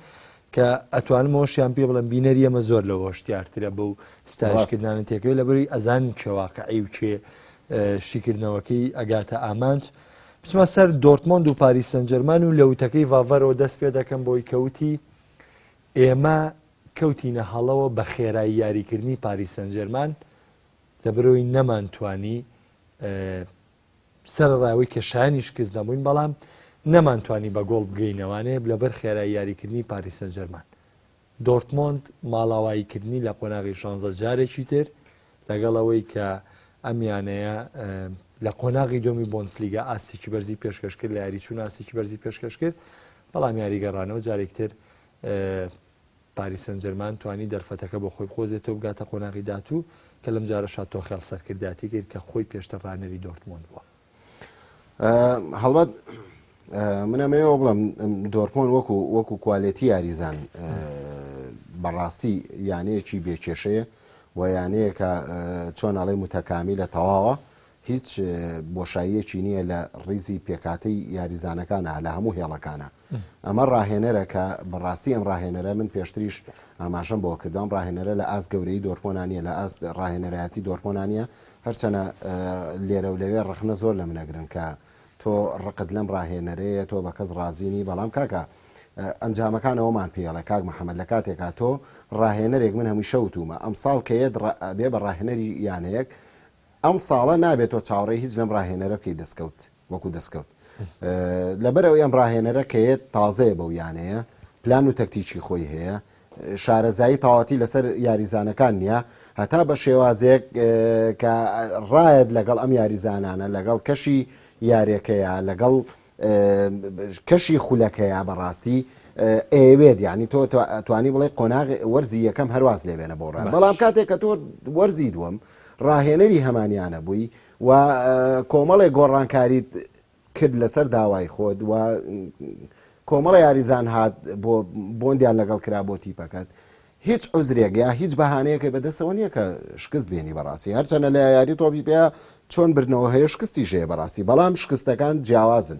کە ئەتوانمەوەشیان پێ بڵم بینەری ئەمە زۆر لەوە شتیارترە بەو ستایشکردانە تێکەوەی لەبەری ئەزان کێواقعی و چێ شیکردنەوەکەی ئەگاتە ئامانج بچمە سەر دۆرتمۆند و پاریس سەنجەرمان و لەوتەکەی ڤاڤەرەوە دەست پێ دەکەم بۆی کەوتی ئێمە کەوتینە هەڵەوە بە خێرایی یاریکردنی پاریس سەنجەرمان دەبرەوەی نەمانتوانی سەرڕاوی کێشایانیش کەس نەبووین بەڵام نەمانتوانی بە گۆڵ بگەینەوانێ لەبەر خێرایی یاریکردنی پاریس سەنجەرمان دۆرتمۆند ماڵاواییکردنی لە قۆناغی 16 جارێکی تر لەگەڵەوەی کە ئەمیانەیە لە قۆناغی دۆمی بۆنسلیگا ئاسێکی بەرزی پێشکەش کرد لە یاری چوون ئاسێکی بەرزی پێشکەش کرد بەڵام یاریگەڕانەوە جارێکتر پاریس سەنجەرمان توانی دەرفەتەکە بۆ خۆی بخۆزێتەوە بگاتە قۆناغی داهاتوو کە لەم جارە شاتۆ خێڵ سەرکرداتی کرد کە خۆی پێشتر ڕانەری دۆرتمۆند بووە هەڵبەت منەمەوە بڵم دۆرتمۆند وەکو کوالێتی یاریزان بەڕاستی یانەیەکی بێکێشەیە و یانەیەکە چۆن ئەڵێ متەکامی لە تەواوە هیچ بۆشاییەکی نییە لە ڕیزی پێکاتەی یاریزانەکانە لە هەموو هێڵەکانە ئەمە ڕاهێنەرە کە بەڕاستی ئەم ڕاهێنەرە من پێشتریش ئاماژەم بۆ کردوم ڕاهێنەرە لە ئاست گەورەی دۆرتمۆنانیە لە ئاست ڕاهێنەرایەتی دۆرتمۆنانیە هەرچەنە لێرە و لەوێ ڕخنە زۆر لە منەگرن کە تۆ ڕقت لەم ڕاهێنەرەیە تۆ بە کەس ڕازینی بەڵام کاکە ئەنجامەکانەوەمان پێڵە کاک محەممەد لە کاتێکا تۆ ڕاهێنەرێک من هەمووی شەوتومە ئەم ساڵ کەیە بێ بە ڕاهێنەری یانەیەک ئەم ساڵە نابێت تۆ چاوەڕێی هیچ لەم ڕاهێنەرە بکەی دەستکەوت وەکو دەستکەوت لەبەرەوەی ئەم ڕاهێنەرە کەیت تازەیە بەو یانەیە پلان و تەکتیکی خۆی هەیە شارەزایی تاواتی لەسەر یاریزانەکان نییە هەتا بە شێوازێک کە ڕایەت لەگەڵ ئەم یاریزانانە لەگەڵ کەشی یاریەکەیە لەگەڵ کەشی خولەکەیە بەڕاستی ئەوێت یعنی تۆ توانی بڵێ قۆناغ وەرزی یەکەم هەرواز لێبێنە بۆ ڕای بەڵام کاتێک کە تۆ وەرزی دووەم ڕاهێنەری هەمانیانە بووی و کۆمەڵێک گۆڕانکاریت کرد لەسەر داوای خۆت و کۆمەڵە یاریزان هات بۆ بۆندیان لەگەڵ کرا بۆ تیپەکەت هیچ عوزرێک یا هیچ بەهانەیەکە بەدەستەوە نییە کە شکست بێنی بەڕاستی هەرچەنە لە یاری تۆپی پێ چۆن برنەوە هەیە شکستی ژەیە بەڕاستی بەڵام شکستەکان جیاوازن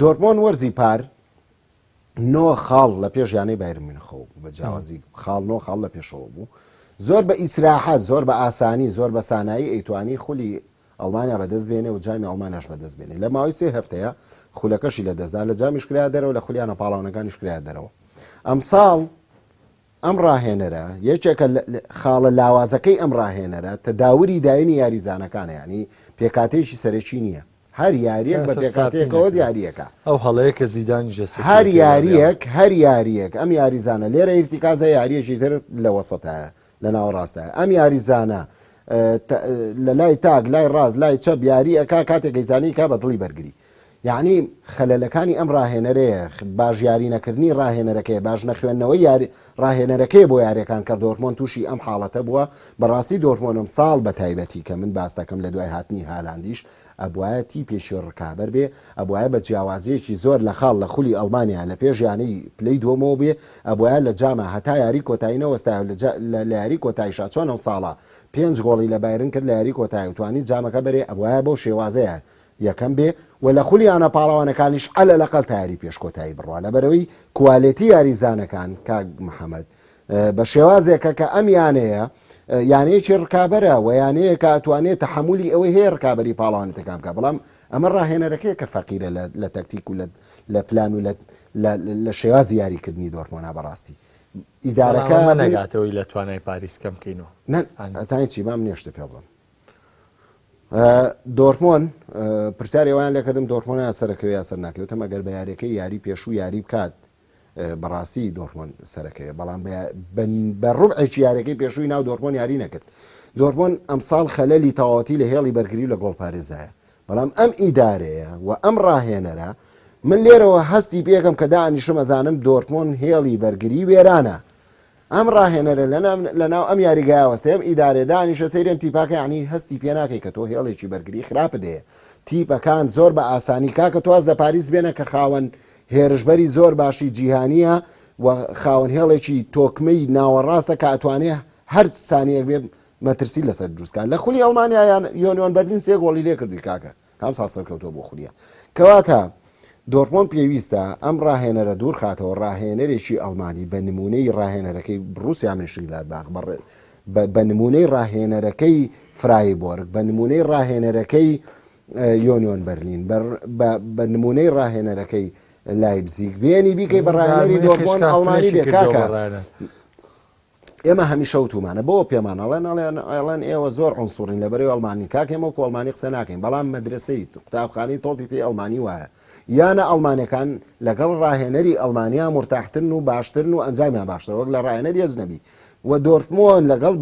دۆرتمۆند وەرزی پار نۆ خاڵ لە پێش یانەی بایر مونیخەوە بوو بە جیاوازی خاڵ نۆ خاڵ لە پێشەوە بوو زۆر بە ئیسراحەت زۆر بە ئاسانی زۆر بە سانایی ئەیتوانی خولی ئەڵمانیا بەدەست بێنێ و جامی ئەڵمانیاش بەدەست بێنێ لە ماوەی 3 هەفتەیە خولەکەشی لە دەستدا لە جامیش کرا دەرەوە لە خولیانە پاڵاوانەکانیش کرا دەرەوە ئەم ساڵ ئەم ڕاهێنەرە یەکێکە خاڵە لاوازەکەی ئەم ڕاهێنەرە تەداوری داینی یاریزانەکانە ینی پێکاتێکی سەرەکی نییە هەر یاریەک بە پێکاتێکەوە دیاریەکە ئەو هەڵەیە کە زیدانی ژەستی هەر یاریەک ئەم یاریزانە لێرە ئیرتیکازە یاریەکی تر لە وەسەتایە لە ناوەڕاستایە ئەم یاریزانە لە لای تاک لای ڕاست لای چەپ یاری ئەکا کاتێک گەیزانی کا بە دڵی بەرگری یعنی خەلەلەکانی ئەم ڕاهێنەرەیە باش یاری نەکردنی ڕاهێنەرەکەی باش نەخوێندنەوەی ڕاهێنەرەکەی بۆ یاریەکان کە دۆرتمۆند تووشی ئەم حاڵەتە بووە بەڕاستی دۆرتمۆندم ساڵ بە تایبەتی کە من باس دەکەم لە دوای هاتنی هالاندیش ئەبوایەتی پێشی ڕکابەر بێ ئەبوایە بە جیاوازیەکی زۆر لە خاڵ لە خولی ئەڵمانیا لە پێش یانەی پلەی دووەمەوە بێ ئەبوایە لە جامە هەتا یاری کۆتایی نەوەستای لە یاری کۆتاییشا چۆن ئەم ساڵە 5 گۆڵی لە بایرن کرد لە یاری کۆتایی توانی جامەکە بەرێ ئەبوایە بۆ شێوازەیە یەکەم بێ و لە خولیانە پاڵاوانەکانیش ئەلە لەقەڵ تاری پێش کۆتایی بڕوا لەبەرەوەی کوالێتی یاریزانەکان کاک محەممەد بە شێوازێکە کە ئەم یانەیە یانەیەکی ڕکابەرە و یانەیە کە ئەتوانێت تەحملی ئەوەی هەیە ڕکابەری پاڵاوانەکان بکە بەڵام ئەمە ڕاهێنەرەکەی کە فەقیرە لە تەکتیک و لە پلان و لە شێوازی یاریکردنی دۆرتمۆنە بەڕاستی ئیدارەکە نەگاتەوەی لە توانای پاریس کەم بکەینەوە ئەزانی چی مام نیشتە پێ بڵم دۆرتمۆند پرسیاری ئەویان لێکردم دۆرتمۆنە سەرەکەوی یا سەر ناکەوتە مەگەر بە یاریەکەی یاری پێشوو یاری بکات بەڕاستی دۆرتمۆند سەرەکەیە بەڵام بە ڕوبعێکی یاریەکەی پێشووی ناو دۆرتمۆند یاری نەکرد دۆرتمۆند ئەمساڵ خەلەلی تەواوەتی لە هێڵی بەرگری و لە گۆڵپارێزایە، بەڵام ئەم ئیدارەیە و ئەم ڕاهێنەرە من لێرەوە هەستی پێکەم کە دانیشم ئەزانم دۆرتمۆند هێڵی بەرگری وێرانە. ئەم ڕاهێنەرە لەناو ئەم یاریگایوەستە ئەم ئیدارێ دانیشە سەیرم تیپاکە ینی هەستی پێ ناکەی کە تۆ هێڵێکی بەرگری خراپە دێ تیپەکان زۆر بە ئاسانی کاکە تۆ ئەز لە پاریس بێنە کە خاوەن هێرشبەری زۆر باشی جیهانیە و خاوەن هێڵێکی تۆکمەی ناوەڕاستە کە ئەتوانێ هەر سانیەک بێ مەترسی لەسەر دروستکان لە خولی ئەڵمانیا یان یۆنیۆن بەرلین 3 گۆڵی لێ کردووی کاکە کام ساڵ سەرکەوتۆ بۆ خولیە کەواتە دۆرتمۆند پێویستە ئەم ڕاهێنەرە دوور خاتەوە ڕاهێنەرێکی ئەڵمانی بە نمونەی ڕاهێنەرەکەی بروسیا منشنگلادباخ بە نمونەی ڕاهێنەرەکەی فرایبۆرگ بە نمونەی ڕاهێنەرەکەی یۆنیۆن بەرلین بە نمونەی ڕاهێنەرەکەی لایپزیگ بێنی بیکەی بە ڕاهێنەری دۆرتمۆند ئەڵمانی بێ کاکە ئێمە هەمیشە وتومانە بۆ پێمان ئەڵێن ئێوە زۆر عنسوڕین لەبەرەوەی ئەڵمانی کاکێمە و ئەڵمانی قسە ناکەین بەڵام مەدرسەی قوتابخانەی تۆپی پێی ئەڵمانی وایە یانە ئەڵمانەکان لەگەڵ ڕاهێنەری ئەڵمانیا مرتاحترن و باشترن و ئەنجامیان باشتر وەک لە ڕاهێنەری ئەزنەبی و دۆرتمۆند لەگەڵ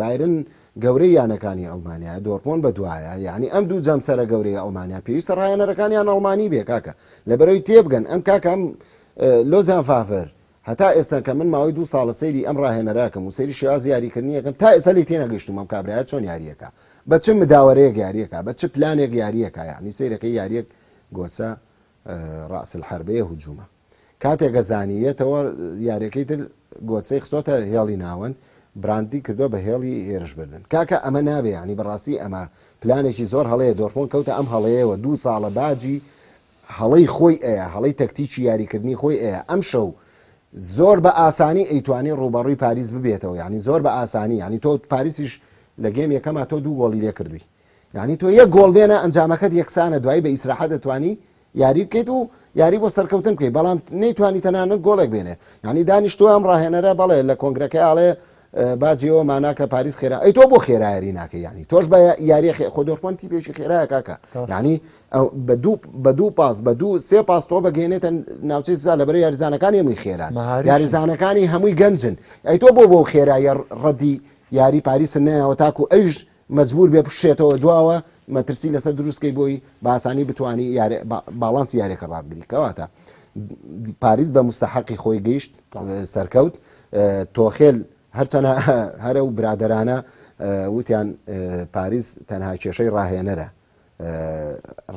بایرن گەورەی یانەکانی ئەڵمانیا دۆرتمۆند بەدوایە یعنی ئەم دوو جەمسەرە گەورەی ئەڵمانیا پێویستە ڕاهێنەرەکانیان ئەڵمانی بێ کاکە لەبەرەوەی تێبگەن ئەم کاکەم لۆزیان فافر هەتا ئێستا کە من ماوەی 2 ساڵە سەیری ئەم ڕاهێنەراکەم و سەیری شێواز یاریکردنیەکەم تا ئێستا لی تێنەگەیشتم ئەم کابرایەت چۆن یاریەکە بە چ مداوەرەیەک یاریەکە بە چ پلانێک یاریەکە یعنی سەیرەکەی یاریەک گۆچە ڕاس الحربەیە هجوومە کاتێک گەزانیەتەوە یاریەکەی تر گۆچەی خستۆتە هێڵی ناوەند براندی کردووە بە هێڵی هێرش بردن کاکە ئەمە نابێ ینی بەڕاستی ئەمە پلانێکی زۆر هەڵەیە دۆرتمۆند کەوتە ئەم هەڵەیەوە 2 ساڵە باجی هەڵەی خۆی ئەیە هەڵەی تەکتیکی یاریکردنی خۆی ئەیە ئەم شەو زۆر بە ئاسانی ئەیتوانی ڕوبەڕووی پاریس ببێتەوە ینی زۆر بە ئاسانی ینی تۆ پاریسیش لە گەم یەکەما تۆ 2 گۆڵی لێ کردووی ینی تۆ یەک گۆڵ بێنە ئەنجامەکەت یەکسانە دوایی بە ئیسراحەت دەتوانی یاری بکەیت و یاری بۆ سەرکەوتن بکەیت بەڵام نەیتوانی تەنانەت گۆڵێک بێنێ ینی دانیشتۆ ئەم ڕاهێنەرە بەڵێ لە کۆنگرەکەی ئاڵێ باجیەوە ماناکە پاریس خێرا ئەی تۆ بۆ خێرایری ناکە ینی تۆش بە یاری خۆ دۆرتمۆند تیپێکی خێرایە کاکە ینی بە دوو پاس بە 2-3 پاس تۆ بەگەێنێتە ناوچەی سزا لەبەر یاریزانەکانی هەمووی خێران یاریزانەکانی هەمووی گەنجن ئەی تۆ بۆ خێرایە ڕەدی یاری پاریسن نایەوە تاکو ئەیش مەجبور بێ بشێتەوە دواوە مەترسی لەسەر دروستکەی بۆی باسانی بتوانی باڵانسی یاریەکە ڕابگری کەواتە پاریس بە مستحقی خۆی گەیشت سەرکەوت تۆخێل هەرچەنە هەرە و برادەرانە وتیان پاریس تەنها کێشەی ڕاهێنەرە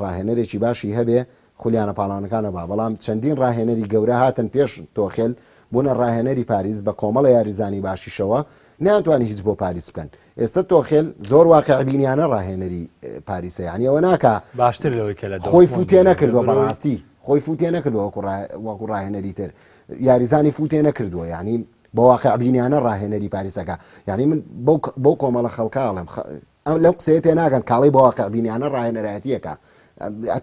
ڕاهێنەرێکی باشی هەبێ خولیانە پاڵانەکانە با بەڵام چەندین ڕاهێنەری گەورە هاتن پێش تۆخێل بوونە ڕاهێنەری پاریس بە کۆمەڵە یاریزانی باشیشەوە ناتوانانی هیچ بۆ پاریس بکەن ئێستا تۆخێل زۆر واقعبینیانە ڕاهێنەری پاریسە یعنی ئەوە ناکە باشتر لەوەی کە لە خۆی فوتێ نەکردووە بەڕاستی خۆی فوتێ نەکردووە وەکو ڕاهێنەری تر یاریزانی فوتێ نەکردووە یعنی بە واقعبینیانە ڕاهێنەری پاریسەکە یعنی من بۆ کۆمەڵە خەڵکاڵم لەم قسەیە تێ ناگەن کاڵی بە واقعبینیانە ڕاهێنەرایەتیەکە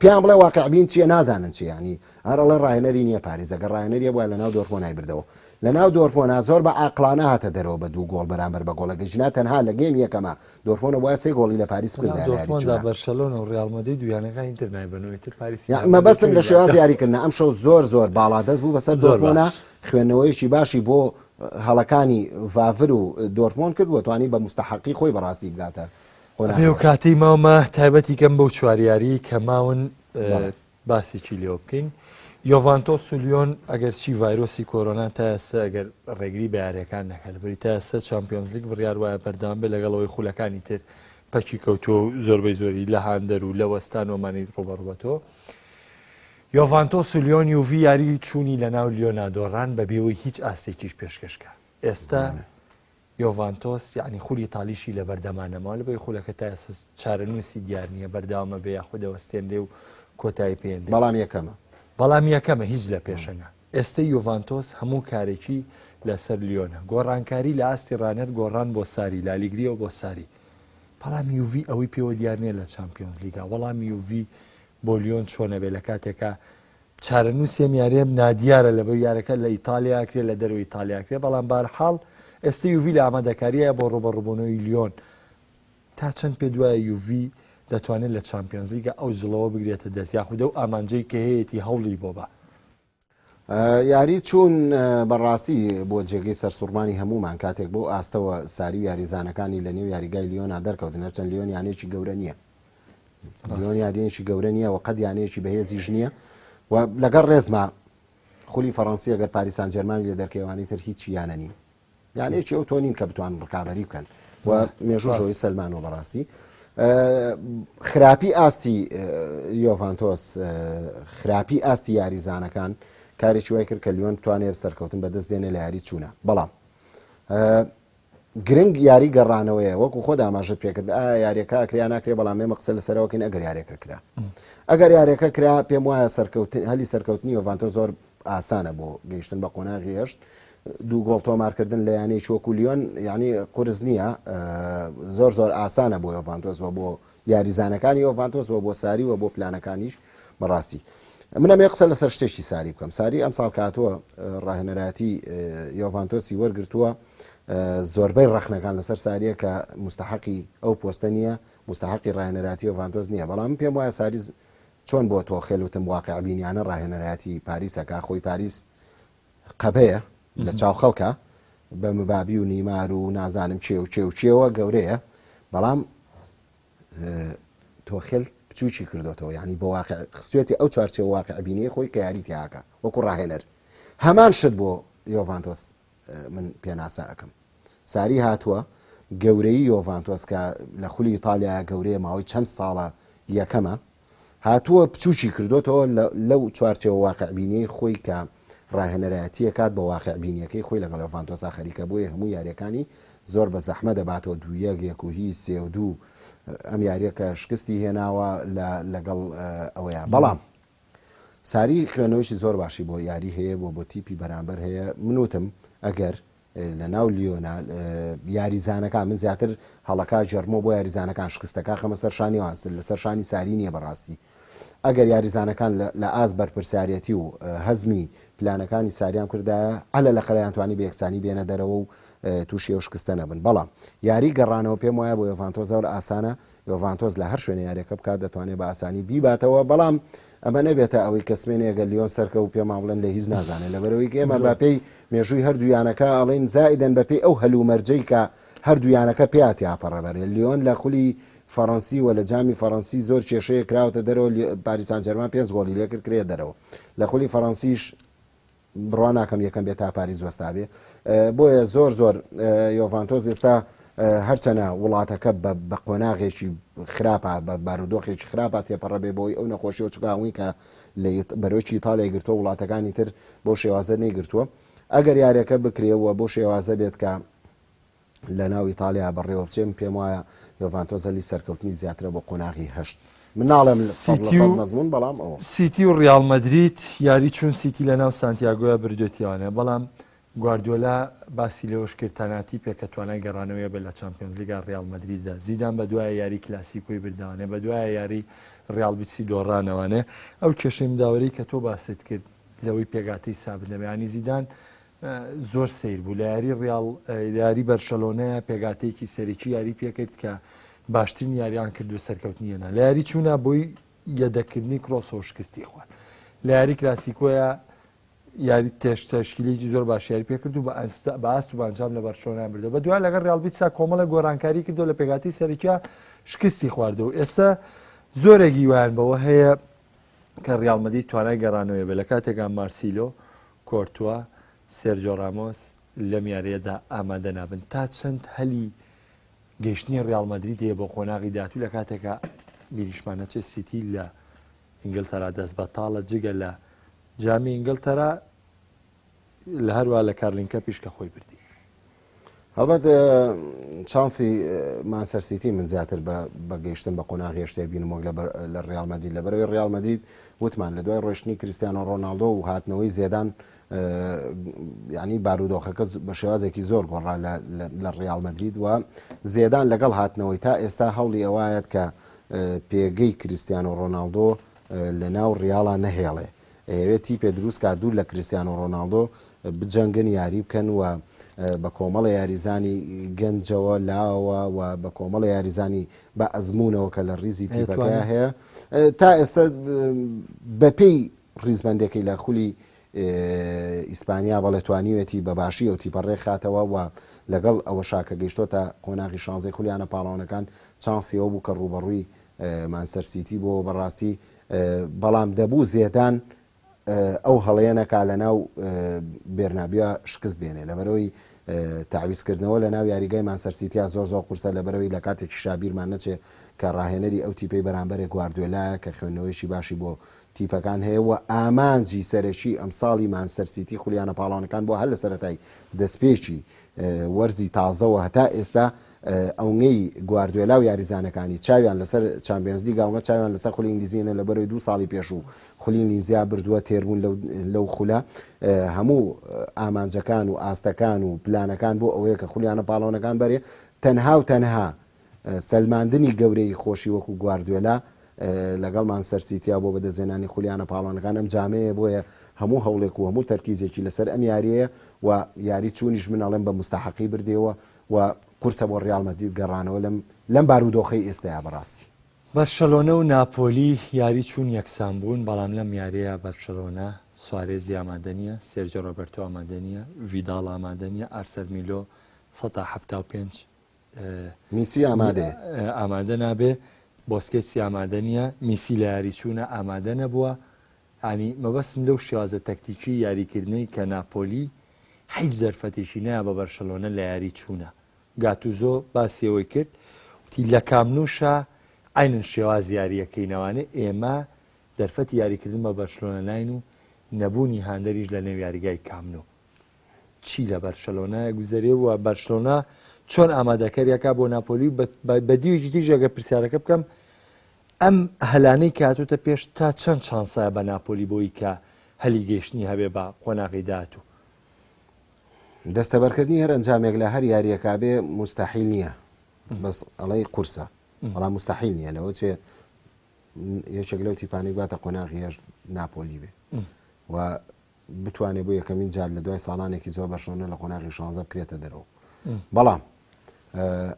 پێیان بڵێ واقعبین چییە نازانن چی ینی هەرڵە ڕاهێنەری نییە پاریزەکە ڕاهێنەریە وایە لەناو دۆرتمۆند نایبردەوە لەناو دۆرتمۆند زۆر بە عاقلانە هاتە دەرەوە بە 2 گۆڵ بەرامبەر بە گۆڵەکە ژنا تەنها لە گەیم یەکەمە دۆرتمۆند وایە 3 گۆڵی لە پاریس کردە بەرشەلۆنە و ڕیال مەدرید دویانەکان ئینتر نایبنەوەی پاریس مەبەستم لە شێواز یاریکردن ئەم شەو زۆر باڵادەست بوو بەسەر دۆرتمۆند خوێندنەوەیشی باشی بۆ هەڵەکانی ڤاڤر و دۆرتمۆند کرد و توانی بە مستحقی خۆی بەڕاستی بگاتە و کاتی ماومە تایبەتی کەم بەو چواریاری کە ماون باسێکی لێوە بکەین یۆڤانتۆس و لیۆن ئەگەر چی ڤایرۆسی کۆرۆنا تا ئێستا ئەگەر ڕێگری بە یاریەکان نەکات بەری تا ئێستا چامپیۆنز لیگ بڕیار وایە بەردەوام بێ لەگەڵەوەی خولەکانی تر پەکی کەوتۆ و زۆربەی زۆری لە هاندەر و لە وەستان ومانی ڕۆبەڕوبەتەوە یۆڤانتۆس و لیۆن یوڤی یاری چوونی لە ناو لیۆنا دۆڕان بە بێەوەی هیچ ئاستێکیش پێشکەشکە ئێستا یۆڤانتۆس یعنی خولی تالیشی لە بەردەمانەمەوە لەبەی خولەکە تا ئێستا چارەنووسی دیار نییە بەردەوامە بێ یاخودەوەستێنرێ و کۆتایی پێێن بەڵام یەکەمە هیچ لە پێشەنە ئێستا یۆڤانتۆس هەموو کارێکی لەسەر لیۆنە گۆڕانکاری لە ئاستی ڕانەر گۆڕان بۆ ساری لالیگریەوە بۆ ساری بەڵام یوڤی ئەوەی پێوە دیار نییە لە چامپیۆنز لیگا وەڵام یوڤی بۆ لیۆن چۆنە بێ لە کاتێکە چارەنووسێم یارێم نادیارە لە بە یارەکە لە ئیتالیا لە دەروی ئیتالیاکرێ بەڵام بارحاڵ ئێستا یوڤی لە ئامادەکاریە بۆ ڕوبەڕووبوونەوەی لیۆن تا چەند پێ دوایە یوڤی دەتوانێت لە چامپیۆنز لیگا ئەو جڵەوە بگرێتە دەست یاخودە و ئامانجەی کە هەیەی هەوڵی بۆ بە یاری چوون بەڕاستی بۆ جێگەی سەرسوڕمانی هەمومان کاتێک بۆ ئاستەوە ساری و یاریزانەکانی لە نێو یاریگای لیۆنا دەرکەوتن هەرچەند لیۆن یانێکی گەورە نییە لیۆن یادێکی گەورە نییە و قەت یانەیەکی بەهێزیش نییە و لەگەڵ ڕێزما خولی فەڕەنسی ئەگەر پاریسان جەرمانی لە دەرکەوانی تر هیچ یانەنی یانەیەکی ئەو تۆنین کە بتوان ڕکابەری بکەن و مێژوژەوەی سەلمانەوە بەڕاستی خراپی ئاستی یۆڤانتۆس خراپی ئاستی یاریزانەکان کارێکی وای کرد کە لیۆن بتوانێت سەرکەوتن بەدەست بێنێ لە یاری چوونە بەڵام گرنگ یاری گەڕانەوەیە وەکو خۆ داماژت پێکرد یاریەکە ئەکریا ناکرێ بەڵام مێ مەقسە لەسەرەوەکەین ئەگەر یاریەکە کرا ئەگەر یاریەکە کرا پێم وایە هەلی سەرکەوتنی یۆڤانتۆ زۆر ئاسانە بۆ گەیشتن بە قۆناغی هێشت دوو گۆڵ تۆمارکردن لە یانەی چۆکو لیۆن یعنی قورس نییە زۆر زۆر ئاسانە بۆ یۆڤانتۆسەوە بۆ یاریزانەکانی یۆڤانتۆسەوە بۆ ساری و بۆ پلانەکانیش بەڕاستی منە مێ قسە لەسەر شتێکی ساری بکەم ساری ئەم ساڵ کاتووە ڕاهێنەراتی یۆڤانتۆسی وەرگرتووە زۆربەی ڕەخنەکان لەسەر ساریە کە مستحقی ئەو پۆستە نییە مستحقی ڕاهێنەراتی یۆڤانتۆس نییە بەڵام پێم وایە ساری چۆن بۆ تۆ خێلوتم واقعبینیانە ڕاهێنەراتی پاریسەکە خۆی پاریس قەبەیە لە چاو خەڵکە بە مبابی و نیمار و نازانم چێ و چێ و چێوە گەورەیە بەڵام تۆخێل بچوکی کردوتەوە ینی بە واقع خستوێتی ئەو چوارچێ واقعبینیە خۆی کە یاری تیاکە وەکو ڕاهێنەر هەمان شت بۆ یۆڤانتۆس من پێناسا ئەەکەم ساری هاتووە گەورەی یۆڤانتۆس کە لە خولی ئیتالیا گەورەیە ماوەی چەند ساڵە یەکەمە هاتووە بچوکی کردوتەوە لەو چوارچێ واقعبینیەی خۆی کە ڕاهێنەرایەتیە کات بە واقعبینیەکەی خۆی لەگەڵ یۆڤانتۆسا خەریکە بۆیە هەموو یاریەکانی زۆر بە زەحمە دەباتەوە دوو یەک و هی سێ و دوو ئەم یاریەکە شکستی هێناوە لەگەڵ ئەوەیە بەڵام ساری خوێنەوەیشی زۆر باشی بۆ یاری هەیە بۆ تیپی بەرامبەر هەیە منوتم ئەگەر لە ناو لیۆنا یاریزانەکان من زیاتر هەڵەکە جەرمۆ بۆ یاریزانەکان شکستەکە خەمە سەر شانیوان لەسەر شانی ساری نییە بەڕاستی ئەگەر یاریزانەکان لە ئاز بەرپرسیارەتی و هەزمی پلانەکانی ساریان کردایە ئەلە لە خەلەیان توانی بە یەکسانی بێنە دەرەوە و تووشی ئەو شکستە نەبن بەڵام یاری گەڕانەوە پێم وایە بۆ یۆڤانتۆس زۆر ئاسانە یۆڤانتۆس لە هەر شوێنە یاریەکە بکات دەتوانێت بە ئاسانی بیباتەوە بەڵام ئەمە نەبێتە ئەوەی کەسمێنێگە لیۆن سەرکە و پێما بڵێن لە هیچ نازانێت لەبەرەوەی ئێمە بەپێی مێژووی هەردوویانەکە ئەڵێن زائیدەن بەپێی ئەو هەلومەرجەی کە هەردوویانەکە پێاتی ئاپەڕەبەرێت لیۆن لە خولی فەڕەنسی و لە جامی فەڕەنسی زۆر کێشەیە کراوەتە دەرەوە پاریسان جەرمان 5 گۆڵی لێکرد کرێ دەرەوە لە خولی فەڕەنسیش بڕوا ناکەم یەکەم بێت تا پاریس وەستابێ بۆیە زۆر یۆڤانتۆس ئێستا هەرچەنە وڵاتەکە بە قۆناغێکی خراپە بە بارودۆخێکی خراپە تێپەڕە بێ بۆی ئەو نەخۆشیەوە چکاوی کە بەرۆکی ئیتاڵیای گرتووە وڵاتەکانی تر بۆ شێوازە نەیگرتووە ئەگەر یاریەکە بکرێەوە بۆ شێوازە بێت کە لە ناو ئیتالیا بەڕێوە بچێم پێم وایە یۆڤانتۆس هەلی سەرکەوتنی زیاترە بۆ قۆناغی هەشت من ناڵێم مەزمون بەڵام ئەوە سیتی و ڕیال مەدریت یاری چون سیتی لە ناو سانتیاگۆیە بردوێتیوانە بەڵام گواردیۆلا باسی لەوەش کرد تەناتی پێکە توانای گەڕانەوەیە بێت لە چامپیۆنز لیگا ڕیال مەدریددا زیدان بە دوایە یاری کلاسیکۆی برداوانێ بە دوایە یاری ڕیال بیسی دۆڕانەوانێ ئەو کێشەی مداوەری کە تۆ باست کرد لەوەی پێگاتەی سابت لەبیانی زیدان زۆر سیر بوو لە یاری ڕیال یاری بەرشەلۆنەیە پێگاتەیەکی سەرێکی یاری پێکرد کە باشترین یاریان کردو سەرکەوتنیەنە لە یاری چوونە بۆی یەدەکردنی کرۆسەوە شکستی خوارد لە یاری کلاسیکۆیە یاری تشکیلێکی زۆر باش یاری پێکرد و بە ئاست و بانجام لە بەرشۆنیان بردەوە بە دوای لەگەڵ ڕیال بیتسا کۆمەڵە گۆڕانکاری کردو لە پێگاتی سەرێکیە شکستی خواردەوە ئێستا زۆرێکی وایان بەوە هەیە کە ڕیال مەدریت توانای گەڕانەوەی بێ لە کاتێکا مارسیلۆ کۆرتووە سێرجۆ ڕامۆس لەم یاریەدا ئامادە نابن تا چەند هەلی گەیشتنی ڕیال مەدریت هەیە بۆ قۆناغی داهاتوو لە کاتێکە بیریشمانەچێ سیتی لە ئینگلتەرا دەست بەتاڵە جگە لە جامی ئینگلتەرا لە هەروە لە کارلینکە پیشکە خۆی بردی هەڵبەت چانسی مانچستەر سیتی من زیاتر بە گەیشتن بە قۆناغی هێشتێک بینمەوە لە ڕیال مەدریت لەبەرەوەی ڕیال مەدریت وتمان لە دوای ڕۆشتنی کریستیانۆ ڕۆناڵدۆ و هاتنەوەی زێدان ینی بارودۆخەکە بە شێوازێکی زۆر گۆڕا لە ڕیال مەدریت و زێدان لەگەڵ هاتنەوەی تا ئێستا هەوڵی ئەوایەت کە پێگەی کریستیانۆ ڕۆناڵدۆ لە ناو ڕیاڵە نەهێڵێ ئەوێتی پێ دروست کا دوور لە کریستیانۆ ڕۆناڵدۆ بجەنگن یاری بکەن و بە کۆمەڵە یاریزانی گەنجەوە لاوە و بە کۆمەڵە یاریزانی بە ئەزمونەوە کە لە ڕیزی تیپەکە هەیە تا ئێستا بەپێی ڕیزبندێکی لە خولی ئیسپانیا بەڵێ توانیوێتی بەباشی ئەو تیپەڕێ خاتەوە و لەگەڵ ئەوە شاکە گەیشتۆتە قۆناغی شانزەی خولیانە پاڵەوانەکان چانسیەوە بوو کە ڕوبەڕووی مانچستەر سیتی بۆ بەڕاستی بەڵام دەبوو زێدان ئەو هەڵەیەنەکا لە ناو بێرنابیە شکست بێنێ لەبەرەوەی تعویزکردنەوە لە ناو یاریگای مانچستەر سیتیا زۆر قورسە لەبەرەوەی لە کاتێکی شابیرمان نەچێ کە ڕاهێنەری ئەو تیپەی بەرامبەرێک گواردیۆلایە کە خوێندنەوەیشی باشی بۆ تیپەکان هەیە و ئامانجی سەرەکی ئەمساڵی مانچستەر سیتی خولیانە پاڵەوانەکان بۆ هەر لە سەرەتای دەستپێکی وەرزی تازەوە هەتا ئێستا ئەوەی گواردیۆلا و یاریزانەکانی چاویان لەسەر چامپیۆنز لیگ گاومە چاویان لەسەر خولی ئینگلیزیەنە لە بەرەوەی 2 ساڵی پێش و خولی ئینگلیزیا بردووە تێربوون لەو خولە هەموو ئامانجەکان و ئاستەکان و پلانەکان بۆ ئەوەیە کە خولیانە پاڵەوانەکان بەرێ تەنها و تەنها سەلماندنی گەورەی خۆشی وەکو گواردیۆلا لەگەڵ مانچستەر سیتیا بۆ بەدەستهێنانی خولیانە پاڵەوانەکان ئەم جامەیە بۆیە هەموو هەوڵێک و هەموو تەرکیزێکی لەسەر ئەم یاریەیە و یاری چوونیش منەڵێن بە مستحقی بردێەوە و کورسە بۆ ڕیال مەدرید گەڕانەوە لەم بارودۆخەی ئێستایا بەڕاستی بەرشەلۆنە و ناپۆلی یاری چوون یەکسان بوون بەڵام لەم یاریەیە بەرشەلۆنە سوارێزی ئامادە نیە سێرجیۆ ڕۆبەرتۆ ئامادە نیە ڤیداڵ ئامادە نیە ئارسەر میلۆ 175 میسی ئامادە نابێ بۆسکێسی ئامادە نیە میسی لە یاری چوونە ئامادە نەبووە ینی مەبەستم لەو شێوازە تەکتیکی یاریکردنەی کە ناپۆلی هیچ دەرفەتێکی نایە بە بەرشەلۆنە لە یاری چوونە گاتوزۆ باسیەوەی کرد وتی لە کامنوشە ئاینن شێواز یاریەکەینەوانێ ئێمە دەرفەتی یاریکردن بە بەرشەلۆنە ناین و نەبوونی هاندەریش لە نێو یاریگای کامنۆ چی لە بەرشەلۆنایە گوزەرێ وە بەرشەلۆنا چۆن ئامادەکاریەکە بۆ ناپۆلی بە دیوێکی تیژەگە پرسیارەکە بکەم ئەم هەلانەی کاتوتە پێش تا چەند شانسایە بە ناپۆلی بۆی کە هەلی گەیشتنی هەبێ بە قۆناغی داهاتوو دەستەبەرکردنی هەر ئەنجامێک لە هەر یاریەکە بێ مستحیل نییە بەس ئەڵەی قورسە بەڵام مستحیل نییە لەوە چێ یەکێک لەو تیپانی باتە قۆناغی هێش ناپۆلی بێ و بتوانێت بۆ یەکەمین جار لە دوای ساڵانێکی زۆر بەرشەلۆنە لە قۆناغی 16 بکرێتە دەرەوە بەڵام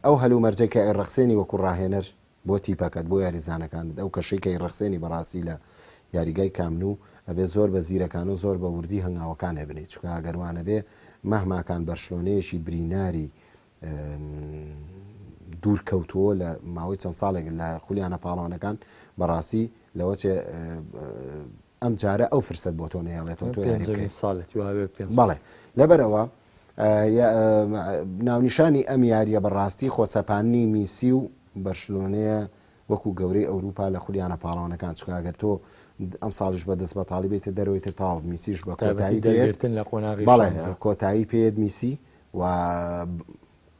ئەو هەلو مەرجەی کە ئێڕەخسێنی وەکو ڕاهێنەر بۆ تیپەکەت بۆ یاریزانەکانت ئەو کەشەی کە ئێڕەخسێنی بەڕاستی لە یاریگای کامنوو ئەبێ زۆر بە زیرەکان و زۆر بە وردی هەنگاوەکان هەبنێت چکە ئەگەروانە بێ مەهماکان بەرشلۆنەیەشی بریناری دوورکەوتووە لە ماوەی چەند ساڵێک لە خولیانە پاڵەوانەکان بەڕاستی لەوە چێ ئەم جارە ئەو فرسەت بۆ تۆ نەهێڵێتەوە تۆ یاری بەڵێ لەبەرەوە ناونیشانی ئەم یاریە بەڕاستی خۆسەپانی میسی و بەرشلۆنەیە وەکو گەورەی ئەوروپا لە خولیانە پاڵەوانەکان چکە ئەگەر تۆ ئەم ساڵش بەدەست بە تاڵیبێتە دەرەوەی تر تاو میسیش بە کۆتایی دەگرتن لە قۆناغی بەڵێ کۆتایی پێت میسی و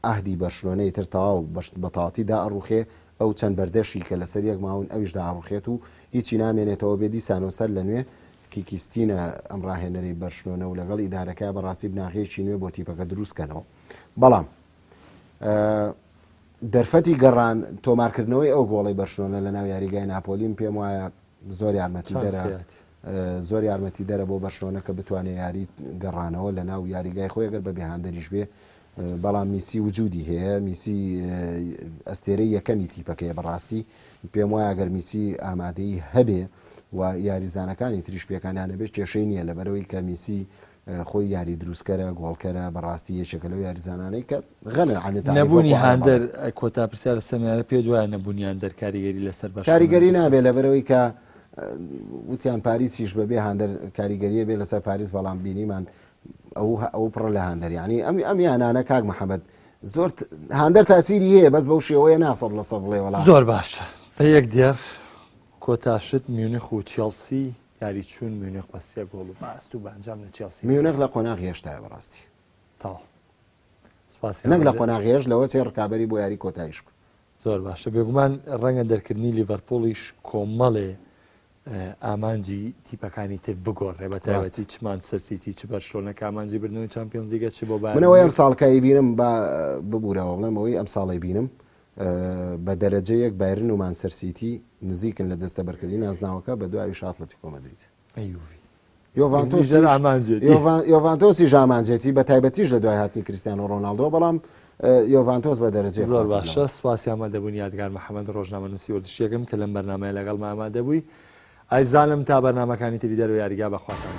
ئاهدی بەرشلۆنەی تر تەواو بەتاڵیدا ئەڕوخێ ئەو چەند بەردەشی کە لەسەر یەک ماون ئەویشدا ئەڕوخێت و هیچی نامێنێتەوە بێ دیسانۆ سەر لە نوێ کیکیستینە ئەم ڕاهێنەری بەرشلۆنە و لەگەڵ ئیدارەکە بەڕاستی بناغەیەکی نوێ بۆ تیپەکە دروستکەنەوە بەڵام دەرفەتی گەڕان تۆمارکردنەوەی ئەو گۆڵی بەرشلۆنە لە ناو یاریگای ناپۆلیم پێم وایە زۆر یارمەتی دەرە بۆ بەرشلۆنە کە بتوانێت یاری گەڕانەوە لە ناو یاریگای خۆی ئەگەر بە بێهاندەریش بێ بەڵام میسی وجودی هەیە میسی ئەستێرەی یەکەمی تیپەکەیە بەڕاستی پێم وایە ئەگەر میسی ئامادەی هەبێ و یاریزانەکانی تریش پێکانیانە بێت کێشەی نییە لەبەرەوەی کە میسی خۆی یاری دروستکەرە گۆڵکەرە بەڕاستی یەکێکە لەو یاریزانانەی کە غەنە نەبوونی هاندەر کۆتا پرسیارە سەمیارە پێ دوایە نەبوونیان دەرکاریگەری لەسەر بەش کاریگەری نابێت لەبەرەوەی کە وتیان پاریسیش بەبێ هاندەر کاریگەریە بێ لەسەر پاریس بەڵام بینیمان ئەو پڕە لە هاندەریانی ئەم یانانە کاک محەممەد زۆر هاندەر تاسیری هەیە بەس بەو شێوەیە ناسەد لە سەد بڵێ وەڵام زۆر باشە بە یەک دیار کۆتاشت میونخ و چێلسی یاری چوون میونخ بە 3 گۆڵ و باست و بەنجام لە چێلسی میونخ لە قۆناغی هێشتایە بەڕاستی نەک لە قۆناغی هێش لەوە چێ ڕکابەری بۆ یاری کۆتاییش بکە زۆر باشە بێگومان ڕەنگە دەرکردنی لیڤەرپۆڵیش کۆمەڵێ ئامانجی تیپەکانی تر بگۆڕێ بە تایبەتی چمان سەرسیتی چ بەرشلۆنە ئامانجی بردنەوەی چامپیۆنز لیگە چ بۆ منەوەی ئەم ساڵکایی بینم ببوورەوە بڵێمەوەی ئەم ساڵی بینم بە دەرەجەیەک بایرن و مانچستەر سیتی نزیکن لە دەستەبەرکردنی نازناوەکە بە دوای ئەتلێتیکۆ مەدرید یۆڤانتۆسی ژامانجێتی بە تایبەتیش لە دوای هاتنی کریستیانۆ ڕۆناڵدۆ بەڵام یۆڤانتۆس بە دەرەجەی زۆر باشە سواسی ئامادەبوونی یادگار محەممەد ڕۆژنامەنووسی وەردشتێکم کە لەم بەرنامەیە لەگەڵ ئامادەبووی ئایزانم تا بەرنامەکانی تری دەرەوە یاریگا بەخواتان